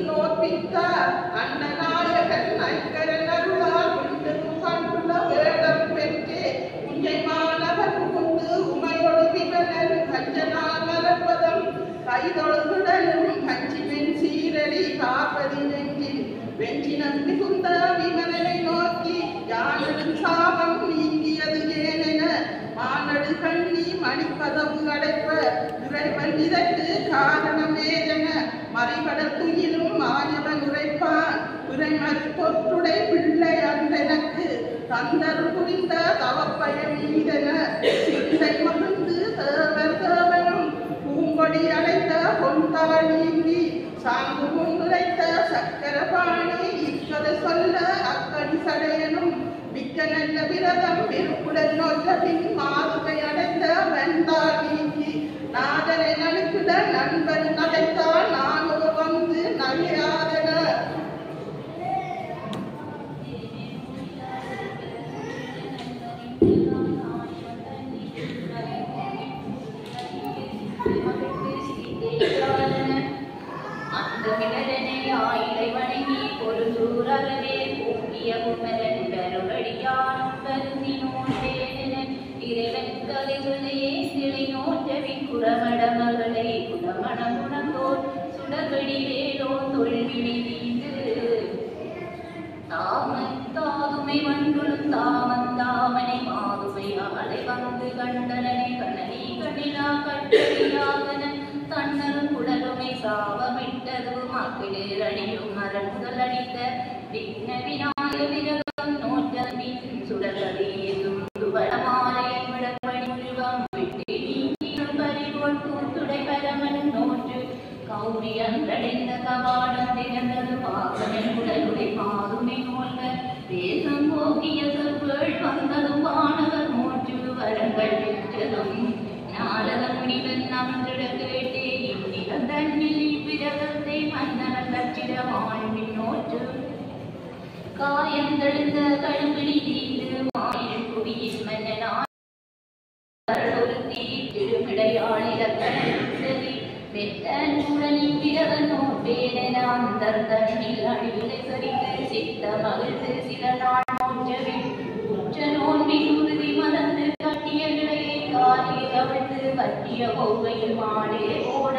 நோற்பித்தார் அண்ணநாயகன் ஐக்கரன் அருளால் விண்டு கண்டுள்ள வேடம் பெற்றே உஞ்சை மாநகர் புகுந்து உமையொடு விமலன் கஞ்சனால் மலர்பதம் கைதொழுதுடலும் கஞ்சி வெண் சீரடி காப்பதி நெஞ்சில் வெஞ்சினம் மிகுந்த விமலனை நோக்கி யானடு சாபம் நீங்கியது ஏனென மானடு கண்ணி மணிப்பதவு அடைப்ப இறைவன் இதற்கு காரணமேதென மறைபடல் துயிலும் மாயவன் உரைப்பான் உரைமற் பொற்றுடை பிள்ளை அன்றெனக்கு தந்தரு புரிந்த தவப்பயன் மீதென சிந்தை மகிழ்ந்து தேவர் தேவனும் பூங்கொடி அடைத்த பொன்தவ நீங்கி சாங்கு முன்னுரைத்த சக்கரபாணி இக்கதை சொல்ல அக்கடி சடையனும் மிக்க நல்ல விரதம் விருப்புடன் நோற்ற பின் மாதுகை அடைந்த வெந்தாள் நீங்கி நாதனை நடுக்குட நண்பன் நடைத்தால் நானூறு வந்து நகையாதன அந்த மிளரனை ஆயிலை வணங்கி ஒரு சூரவே பூங்கிய குமரன் கருவடியானும் கருதி நோட்டேனன் இறைவன் கலைகளையே சிலை நோற்றவின் குரமட மகளை குடமண குணத்தோர் சுடகடி வேலோ தொல்வினை தீந்து தாதுமை வண்டுளும் தாமந்தாமனை மாதுமை ஆளை வந்து கண்டனனை கண்ணனி கண்ணிலா கட்டடியாகன தன்னரும் குடலுமை சாபமிட்டது மக்களில் அணியும் மரல் முதல் அடித்த விக்ன விநாயக விரதம் நோற்றமின் சுடர்களியேதும் துவளமாலையன் விடப்படி முழுவம் விட்டு நீங்கியும் பறிவோல் கூத்துடை பரமனும் நோற்று கௌரி அன்றடைந்த கவாடம் திகழ்ந்தது பாகனின் உடலுடை மாதுமை நோல்க தேசம் போக்கிய சொற்கள் வந்ததும் வானவர் நோற்று வரங்கள் பெற்றதும் நாரத முனிவன் அமர்ந்திட கேட்டே இந்நிகழ்ந்தன்னில் இவ்விரதத்தை மன்னன் கற்றிட வாழ்வின் நோற்று காயந்தெழுந்த கழுவிழி தீர்ந்து மாயின் குவியின் மன்னனாய் திருமிடையாளிலக்கணி வெத்தன் உடலின் விரதன் நோட்டேன அந்தர் தன்னில் அழிவிலை சரித்து சித்த மகிழ்ந்து சில நாள் நோற்றவே உற்ற நோன்பின் உறுதி மறந்து கட்டிய இடையை காலில் அவிழ்ந்து பற்றிய கோவையில் மாடே ஓட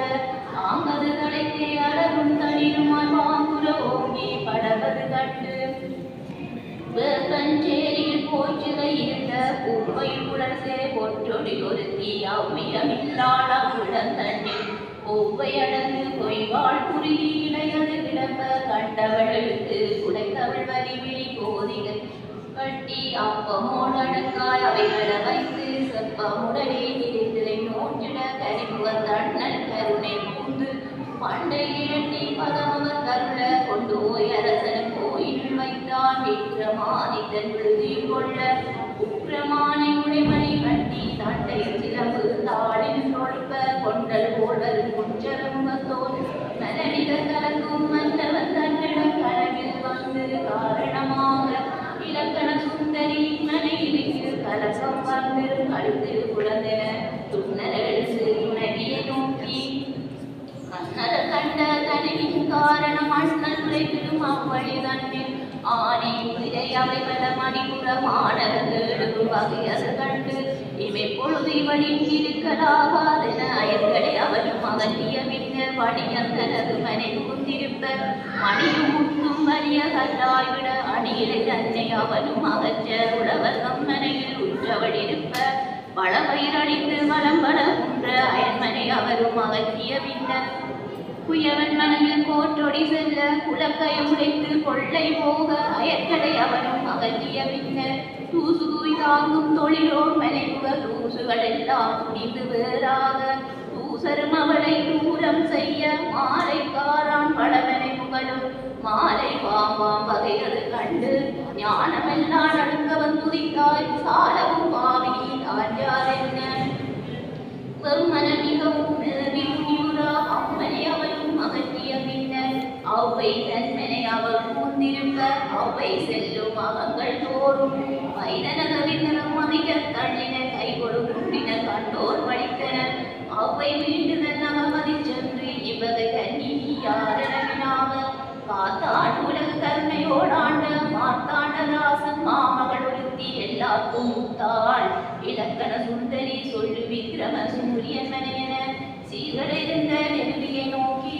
ஆங்கது தலைத்தே அழகும் தனியுமாய் வாங்குற ஓங்கி படவது கண்டு வேப்பஞ்சேரியில் போற்றுகை இருந்த பூவையில் உடற்சே பொற்றொடி ஒருத்தி அவ்வியமில்லாள உடந்தண்ணில் பூவை அடங்கு பொய்வாள் குறுகி இடையது கிடப்ப கண்டவள் எழுத்து குடைத்தவள் வரிவிழி கோதிகை கட்டி அப்பமோடடுக்காய் அவைகளை வைத்து செப்பமுடனே நிறுத்திலை நோற்றிட கரிமுகத்தண்ணல் கருணை பூந்து பண்டை இரட்டி பதமவர் கருள கொண்டு போய் அரசன் கோயில் வைத்தான் விக்ரமாதித்தன் விழுதி கொள்ள உக்கிரமானை உடைமணி கட்டி தாண்டை சிலம்பு தாளின் கொழுப்ப கொண்டல் போடல் குஞ்சரமுகத்தோல் மனநில கலக்கும் மன்னவன் தன்னிடம் கனவில் வந்து காரணமாக இலக்கண சுந்தரி மனையிலிருந்து கலசம் வந்து கழுத்து குழந்தென துண்ணர எழுந்து துணவிய நோக்கி கண்ணர கண்ட கனவின் காரணம் அண்ணல் உரைத்திடும் அவ்வழி தன்னில் ஆனை குதிரை அவை பல மணிபுறமானவர் தேடும் வகையது கண்டு இவை பொழுது இவனின் இருக்கலாகாதென அயற்கடை அவனும் அகற்றிய பின்னர் வடியந்தனது மனை புகுந்திருப்ப மணியும் முத்தும் வலிய கல்லாய்விட அணியிலை தன்னை அவனும் அகற்ற உழவர் கம்மனையில் உற்றவடிருப்ப வளவயிரழிந்து வளம்பட குன்ற அயன்மனை அவரும் அகற்றிய பின்னர் குயவன் மனதில் கோற்றொடி செல்ல குலக்கயம் உடைத்து கொள்ளை போக அயற்கடை அவனும் அகற்றிய பின்னர் தூசு தூய் தாங்கும் தொழிலோர் மனைபுக தூசுகள் எல்லாம் முடிந்து வேறாக தூசரும் அவளை தூரம் செய்ய மாலை காரான் பழவனை புகழும் மாலை பாம்பாம் வகையது கண்டு ஞானமெல்லாம் நடுங்க வந்துதித்தாய் சாலவும் பாவினி ஆற்றார் என்ன வெறுமனம் மிகவும் நிறுவியுறா அம்மனை அவளும் அகற்றிய பின்னர் அவ்வை தன்மனை அவள் பூந்திருப்ப அவ்வை செல்லும் அவங்கள் தோறும் வைரநகவினரும் மதிக்க தள்ளின கை கொடுக்கின கண்டோர் படித்தனர் அவ்வை மீண்டுதன் அகமதி சென்று இவ்வகை கண்ணி யாரெனவினாவ காத்தாள் உலக கருணையோடாண்ட மாத்தாண்டராசன் மாமகள் ஒருத்தி எல்லாருக்கும் முத்தாள் இலக்கண சுந்தரி சொல்லு விக்ரம சூரியன் மனையன சீர்களிருந்த நெருவியை நோக்கி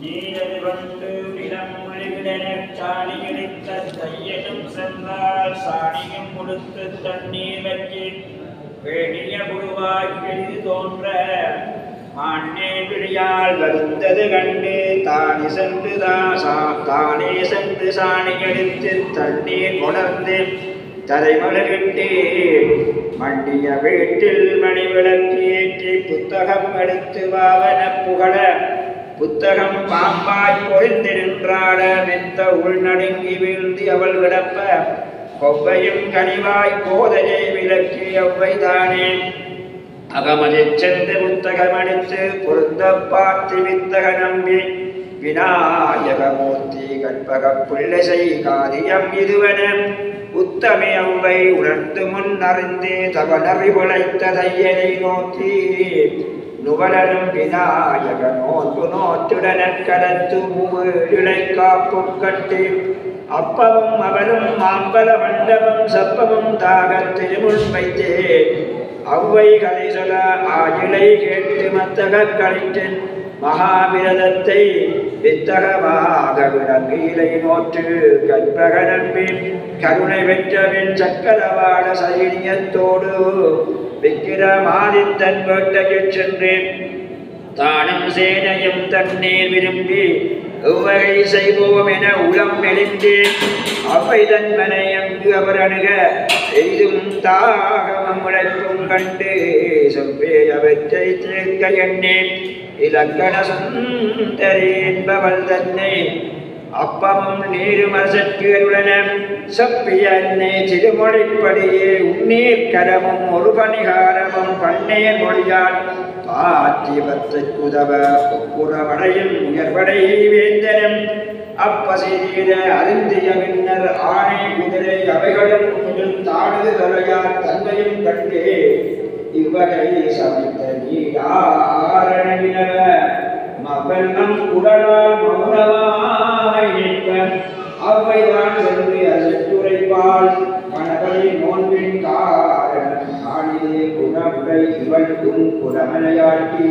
நீரது கொண்டு நிலம் மொழிவிடனச் சாணியடித்த தையலும் சென்றால் சாணியும் கொடுத்து தண்ணீர் வச்சு வேணிய புழுவாய் பெரிது தோன்ற ஆண்டே பிடியால் வருந்தது கண்டு தானே சென்று சாணியடித்து தண்ணீர் கொணர்ந்து தலைமலகிட்டு மண்டிய வீட்டில் மணிவிளக்கு ஏற்றி புத்தகம் எடுத்து வாவன புகழ புத்தகம் பாம்பாய் பொழிந்திருந்தாட மெத்த உள்நடுங்கி வீழ்ந்து அவள் கிடப்ப கொவ்வையும் கனிவாய் போதையை விளக்கி அவ்வைதானே அகமதிச் சென்று புத்தகமடித்து பொருந்த பார்த்து வித்தக நம்பி விநாயகமூர்த்தி கற்பக பிள்ளைசை காரியம் இதுவென உத்தமே அவ்வை உணர்ந்து முன் அறிந்து தவனறி பிழைத்த தையனை நோக்கி நுவலரும் விநாயக நோக்கு நோற்றுடன கடத்து மூவிழை காப்பு கட்டி அப்பமும் அவரும் மாம்பல மண்டபம் சப்பமும் தாக திருமுன் வைத்தே அவ்வை கலைசல ஆயிலை கேட்டு மத்தக கழித்தன் மகாவிரதத்தை வித்தகமாக விளங்கீலை நோற்று கற்பக நம்பி கருணை பெற்றவின் சக்கரவாட சைனியத்தோடு விக்கிரமாதித்தன் வேட்டையில் சென்று தானும் சேனையும் தண்ணீர் விரும்பி எவ்வகை செய்வோம் என உளம் மெலிந்து அவை தன்மனை அங்கு அவர் அணுக எய்தும் தாகமும் உழைப்பும் கண்டு செவ்வே அவற்றை தீர்க்க எண்ணே இலக்கண சுந்தரி என்பவள் தன்னை அப்பமும் நீரும் அசற்றுகளுடன சப்பிய அன்னை திருமொழிப்படியே உன்னீர் கரமும் ஒரு பணிகாரமும் பண்ணேர் மொழியால் பாத்திபத்துக்குதவ புறவடையும் உயர்வடை வேந்தனம் அப்பசிதீர அருந்திய பின்னர் ஆணை குதிரை அவைகளும் தானது தலையார் தந்தையும் கண்டே இவ்வகை சமைத்த நீராரணவினவ மகனம் குடலால் மௌனமாய் நிற்ப அவ்வைதான் சென்று அசத்துரைப்பால் கணவனை நோன்பின் காரணம் ஆணிலே குணமுறை இவளுக்கும் குணமனையாட்டி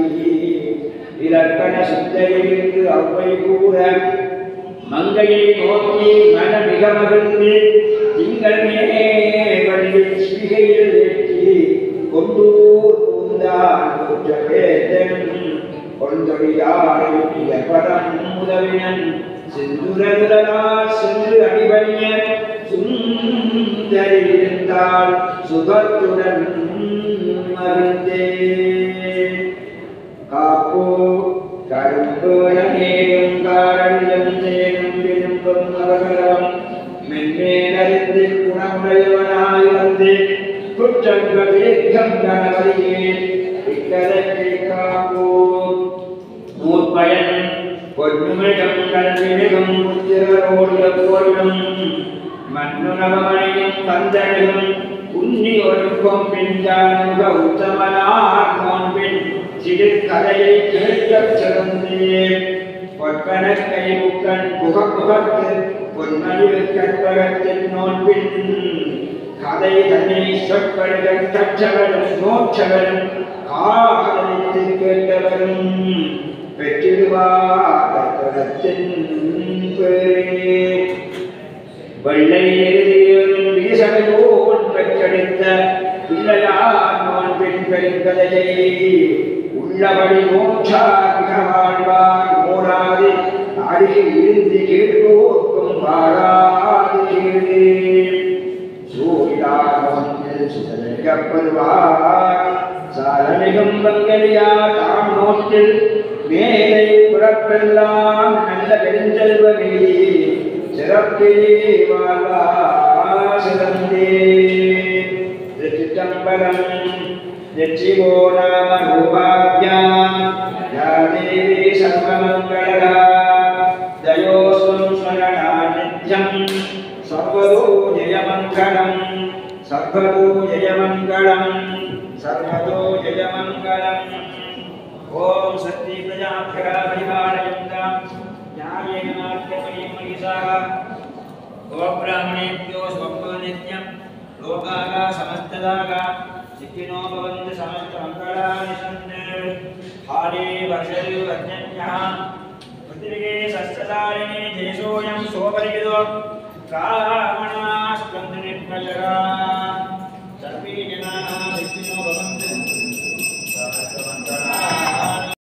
இலக்கண சுந்தரிலிருந்து அவ்வை கூற மங்கையை நோக்கி மன மிக மகிழ்ந்து திங்கள் மேவழியில் ஸ்ரீகையில் ஏற்றி கொண்டூர் பூந்தான் குற்ற வேதன் கொண்டொழியாரை பரம் முதவினன் செந்துரலால் சென்று அடிபணிய சுந்தரி இருந்தால் சுகத்துடன் மகிழ்ந்தே காப்போ கரும்பு நேரும் காரணம் காரியம் செய்யும் விரும்பும் அவர்களும் மென்மேலறிந்து குணமுடையவனாய் வந்து குற்றங்கள் ஏற்றம் கணவரியே இக்கதைக்கு காப்போம் மூப்பயன் பொன்னுமிடம் கல்விமிகும் புத்திரரோடு எப்பொழுதும் மண்ணுணவமணியும் பந்தனிலும் உன்னி ஒழுக்கும் பின்ஜானுக உத்தமனார் நோன்பின் சிறு கதையை கேட்கச் சிறந்தே பொற்கணக்கை முக்கண் புகப்புகத்து பொன்மறிவு கற்பகத்தின் நோன்பின் கதை தன்னை சொற்படுகள் கற்றவரும் நோற்றவரும் காதலித்து கேட்டவரும் பெற்றிடுவாரத்தின் பேரே வெள்ளை எழுதியும் வீசனையோன் பெற்றெடுத்த பிள்ளையார் நோன்பின் பெருங்கதையை உள்ளபடி மோட்சார் மிக வாழ்வார் மூடாது அருகில் இருந்து கேட்போர்க்கும் வாராது கேளே சூரியார் சுதரிக்கப்படுவார் சாரமிகும் பங்கலியா தாம் நோக்கில் மேலை புறப்பெல்லாம் நல்ல பெருஞ்செல்வமே சிறப்பிலே வாழா சிறந்தே திருச்சிற்றம்பலம் ஜெச்சிவோ நாம ரூபாத்யாம் யா தேவி சர்வமங்களா ஜயோஸ்வம் ஸ்மரணா நித்யம் சர்வதோ ஜெயமங்களம் சர்வதோ ஜெயமங்களம் சர்வதோ ஜெயமங்களம் ஓம் சக்தி பிரஜாபியா பரிபாலயந்தாம் ஞாயேன மார்க்கமயம் மகிஷாः गोब्राह्मणेभ्यो स्वप्नो नित्यं लोकाः समस्तदाः सिद्धिनो भवन्तु समस्तमङ्गलानि सन्तु हारे वर्षरि वर्जन्यः पृथिवी सस्यधारिणी देशोऽयं सोपरिगिदो ब्राह्मणास्कन्द निर्मलः सर्वे जनाः सिद्धिनो भवन्तु समस्तमङ्गलानि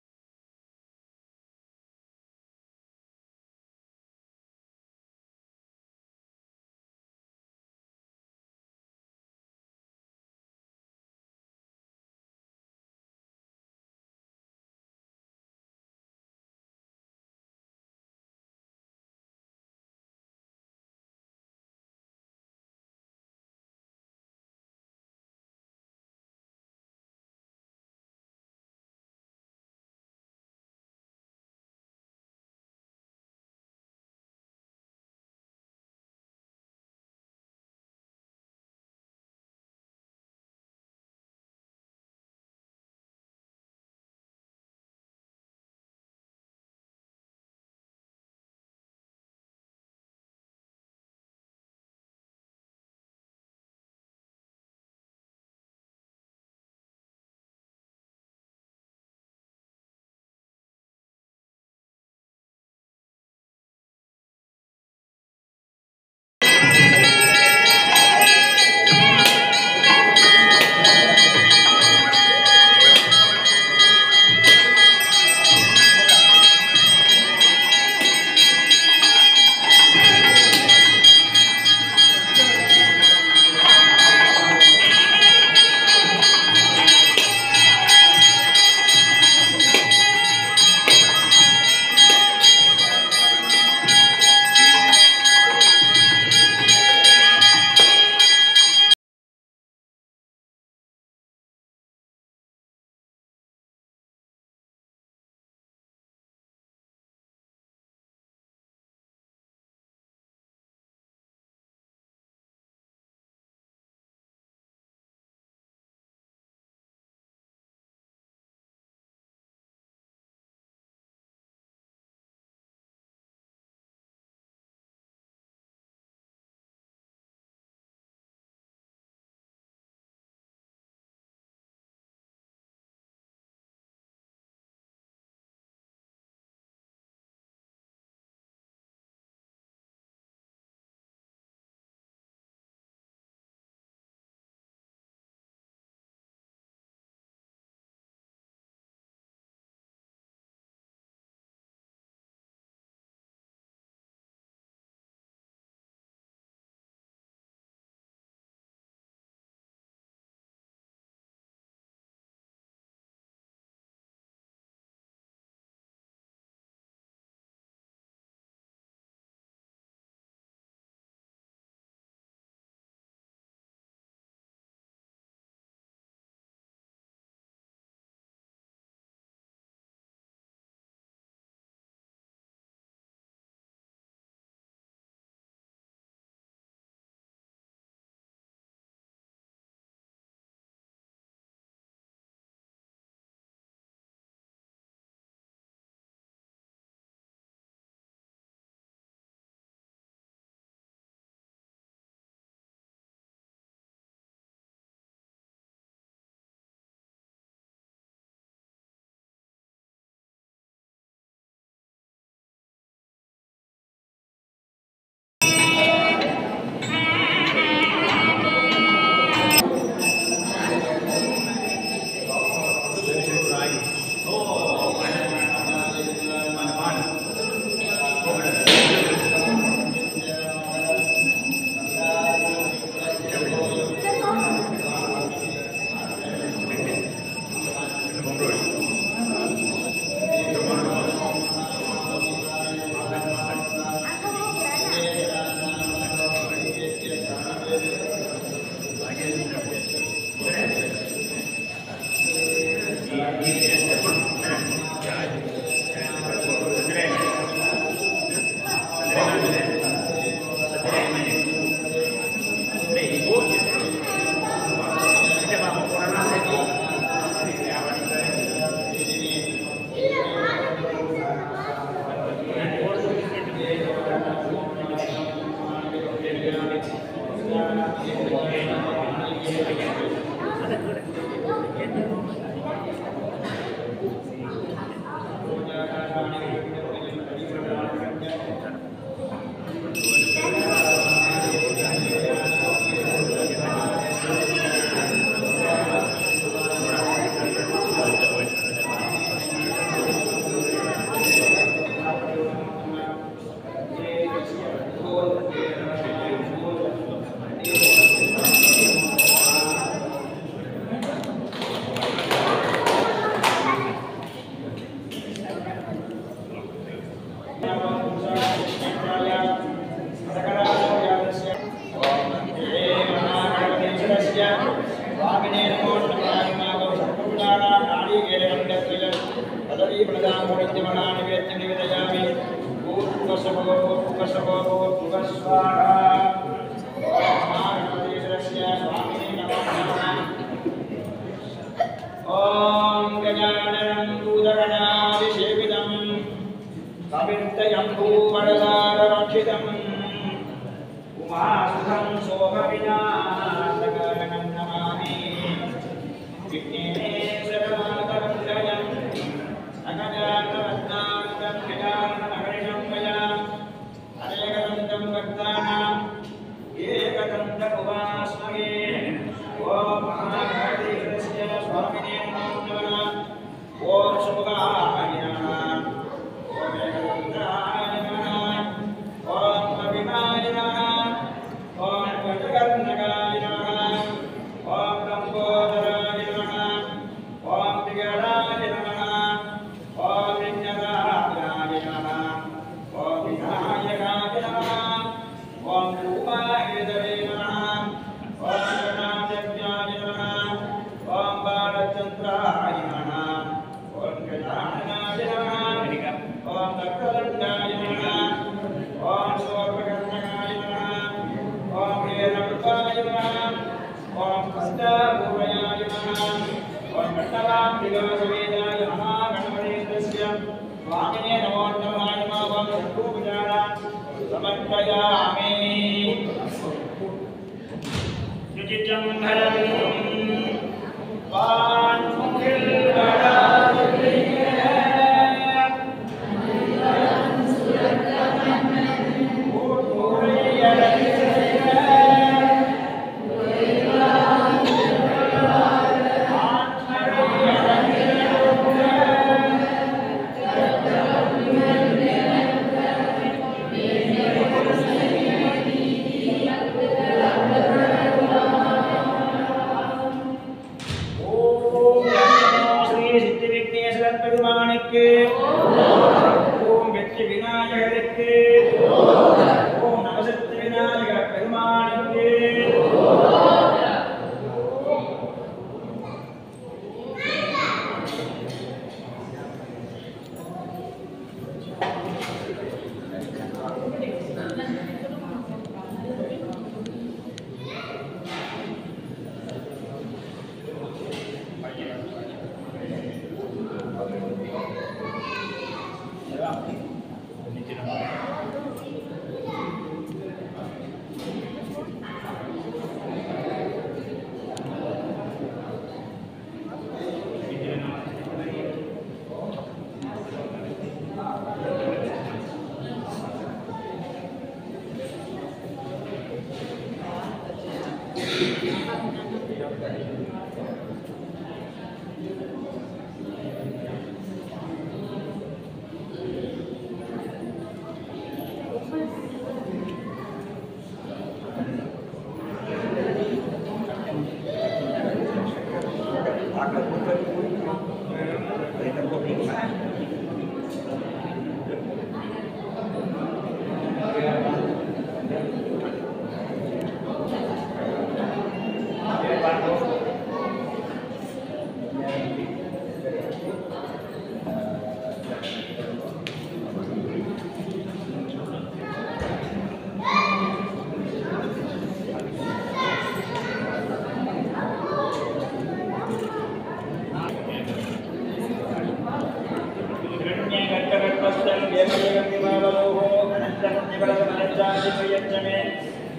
सर्वजातिपयञ्चमे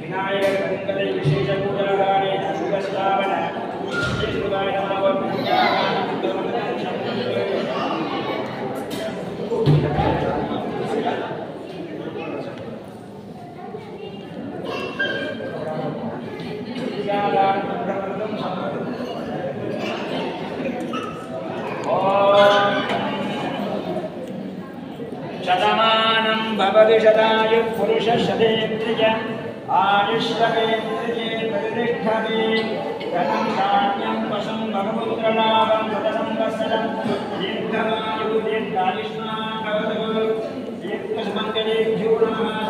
विनायकमङ्गले विशेषपूजाहारे शुभश्रावण श्रीशिवाय नमः शतमानं भवति शतायुः पुरुषः शतेन्द्रिय आयुष्यवेन्द्रिये प्रतिष्ठते धनं धान्यं वशं भगवपुत्रलाभं शतसंवत्सरं दीर्घमायुः दीर्घायुष्मान् भवतु दीर्घसुमङ्गलेभ्यो नमः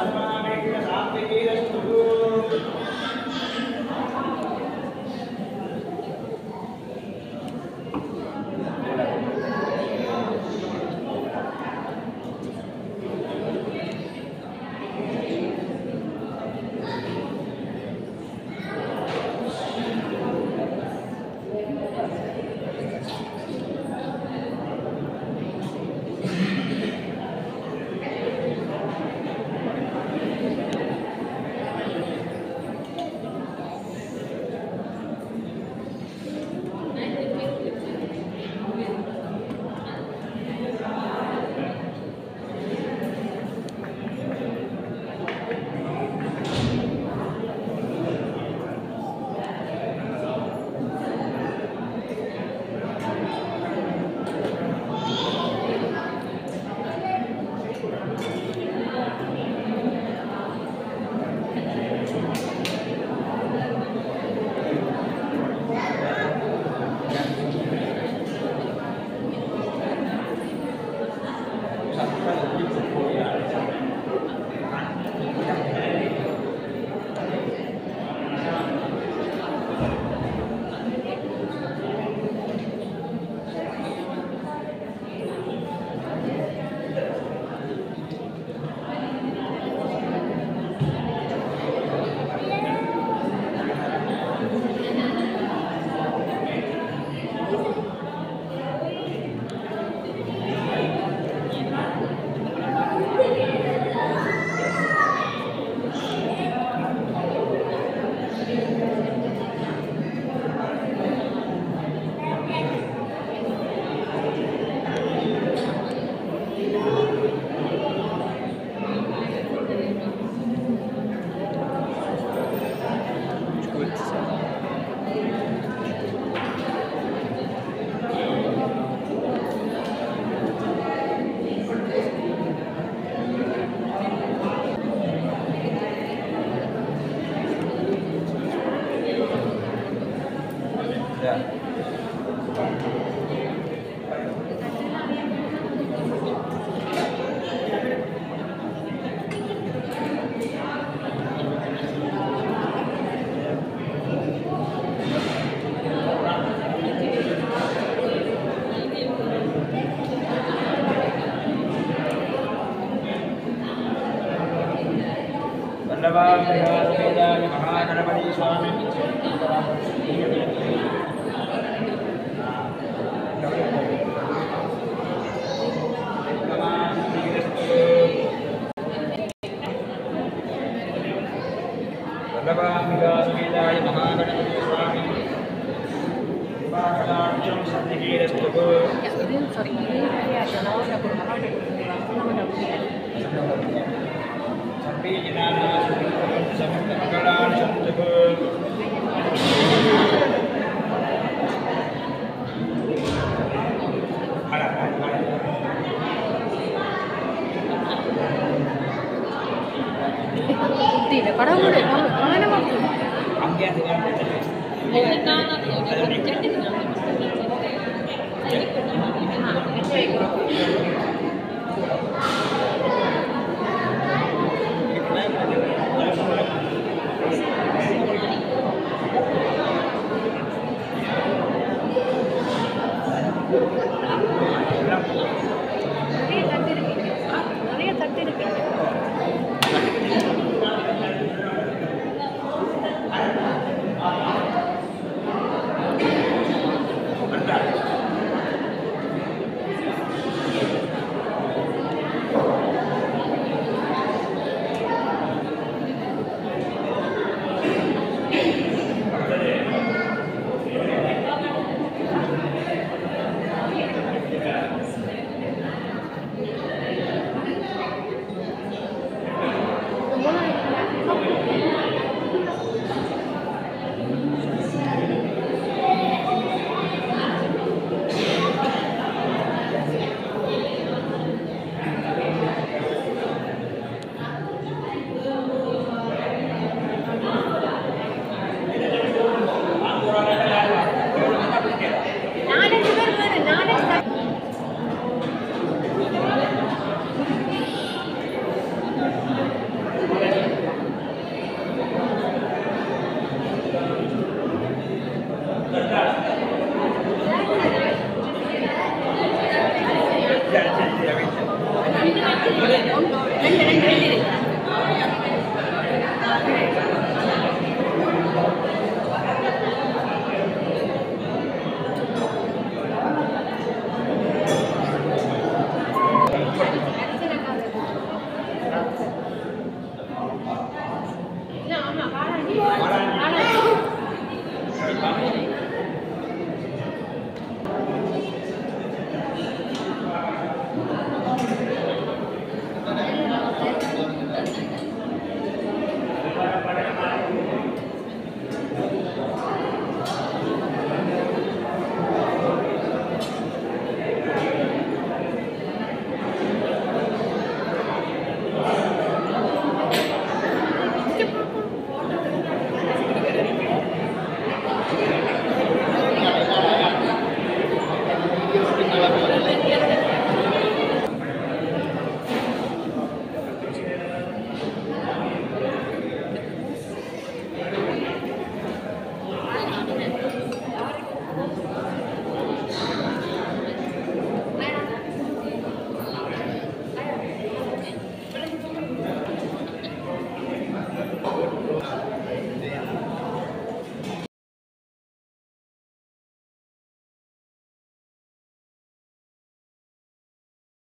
सर्वाभिर्सात्विकीरस्तु महागणपति स्वामी वल्लभाम्बिकासमेताय महागणपति स्वामी कृपाकटाक्षं सन्निधीरस्तु सर्वे जनाः समस्तमङ्गलानि सन्तु tidak pada muda mana waktu angkat dengan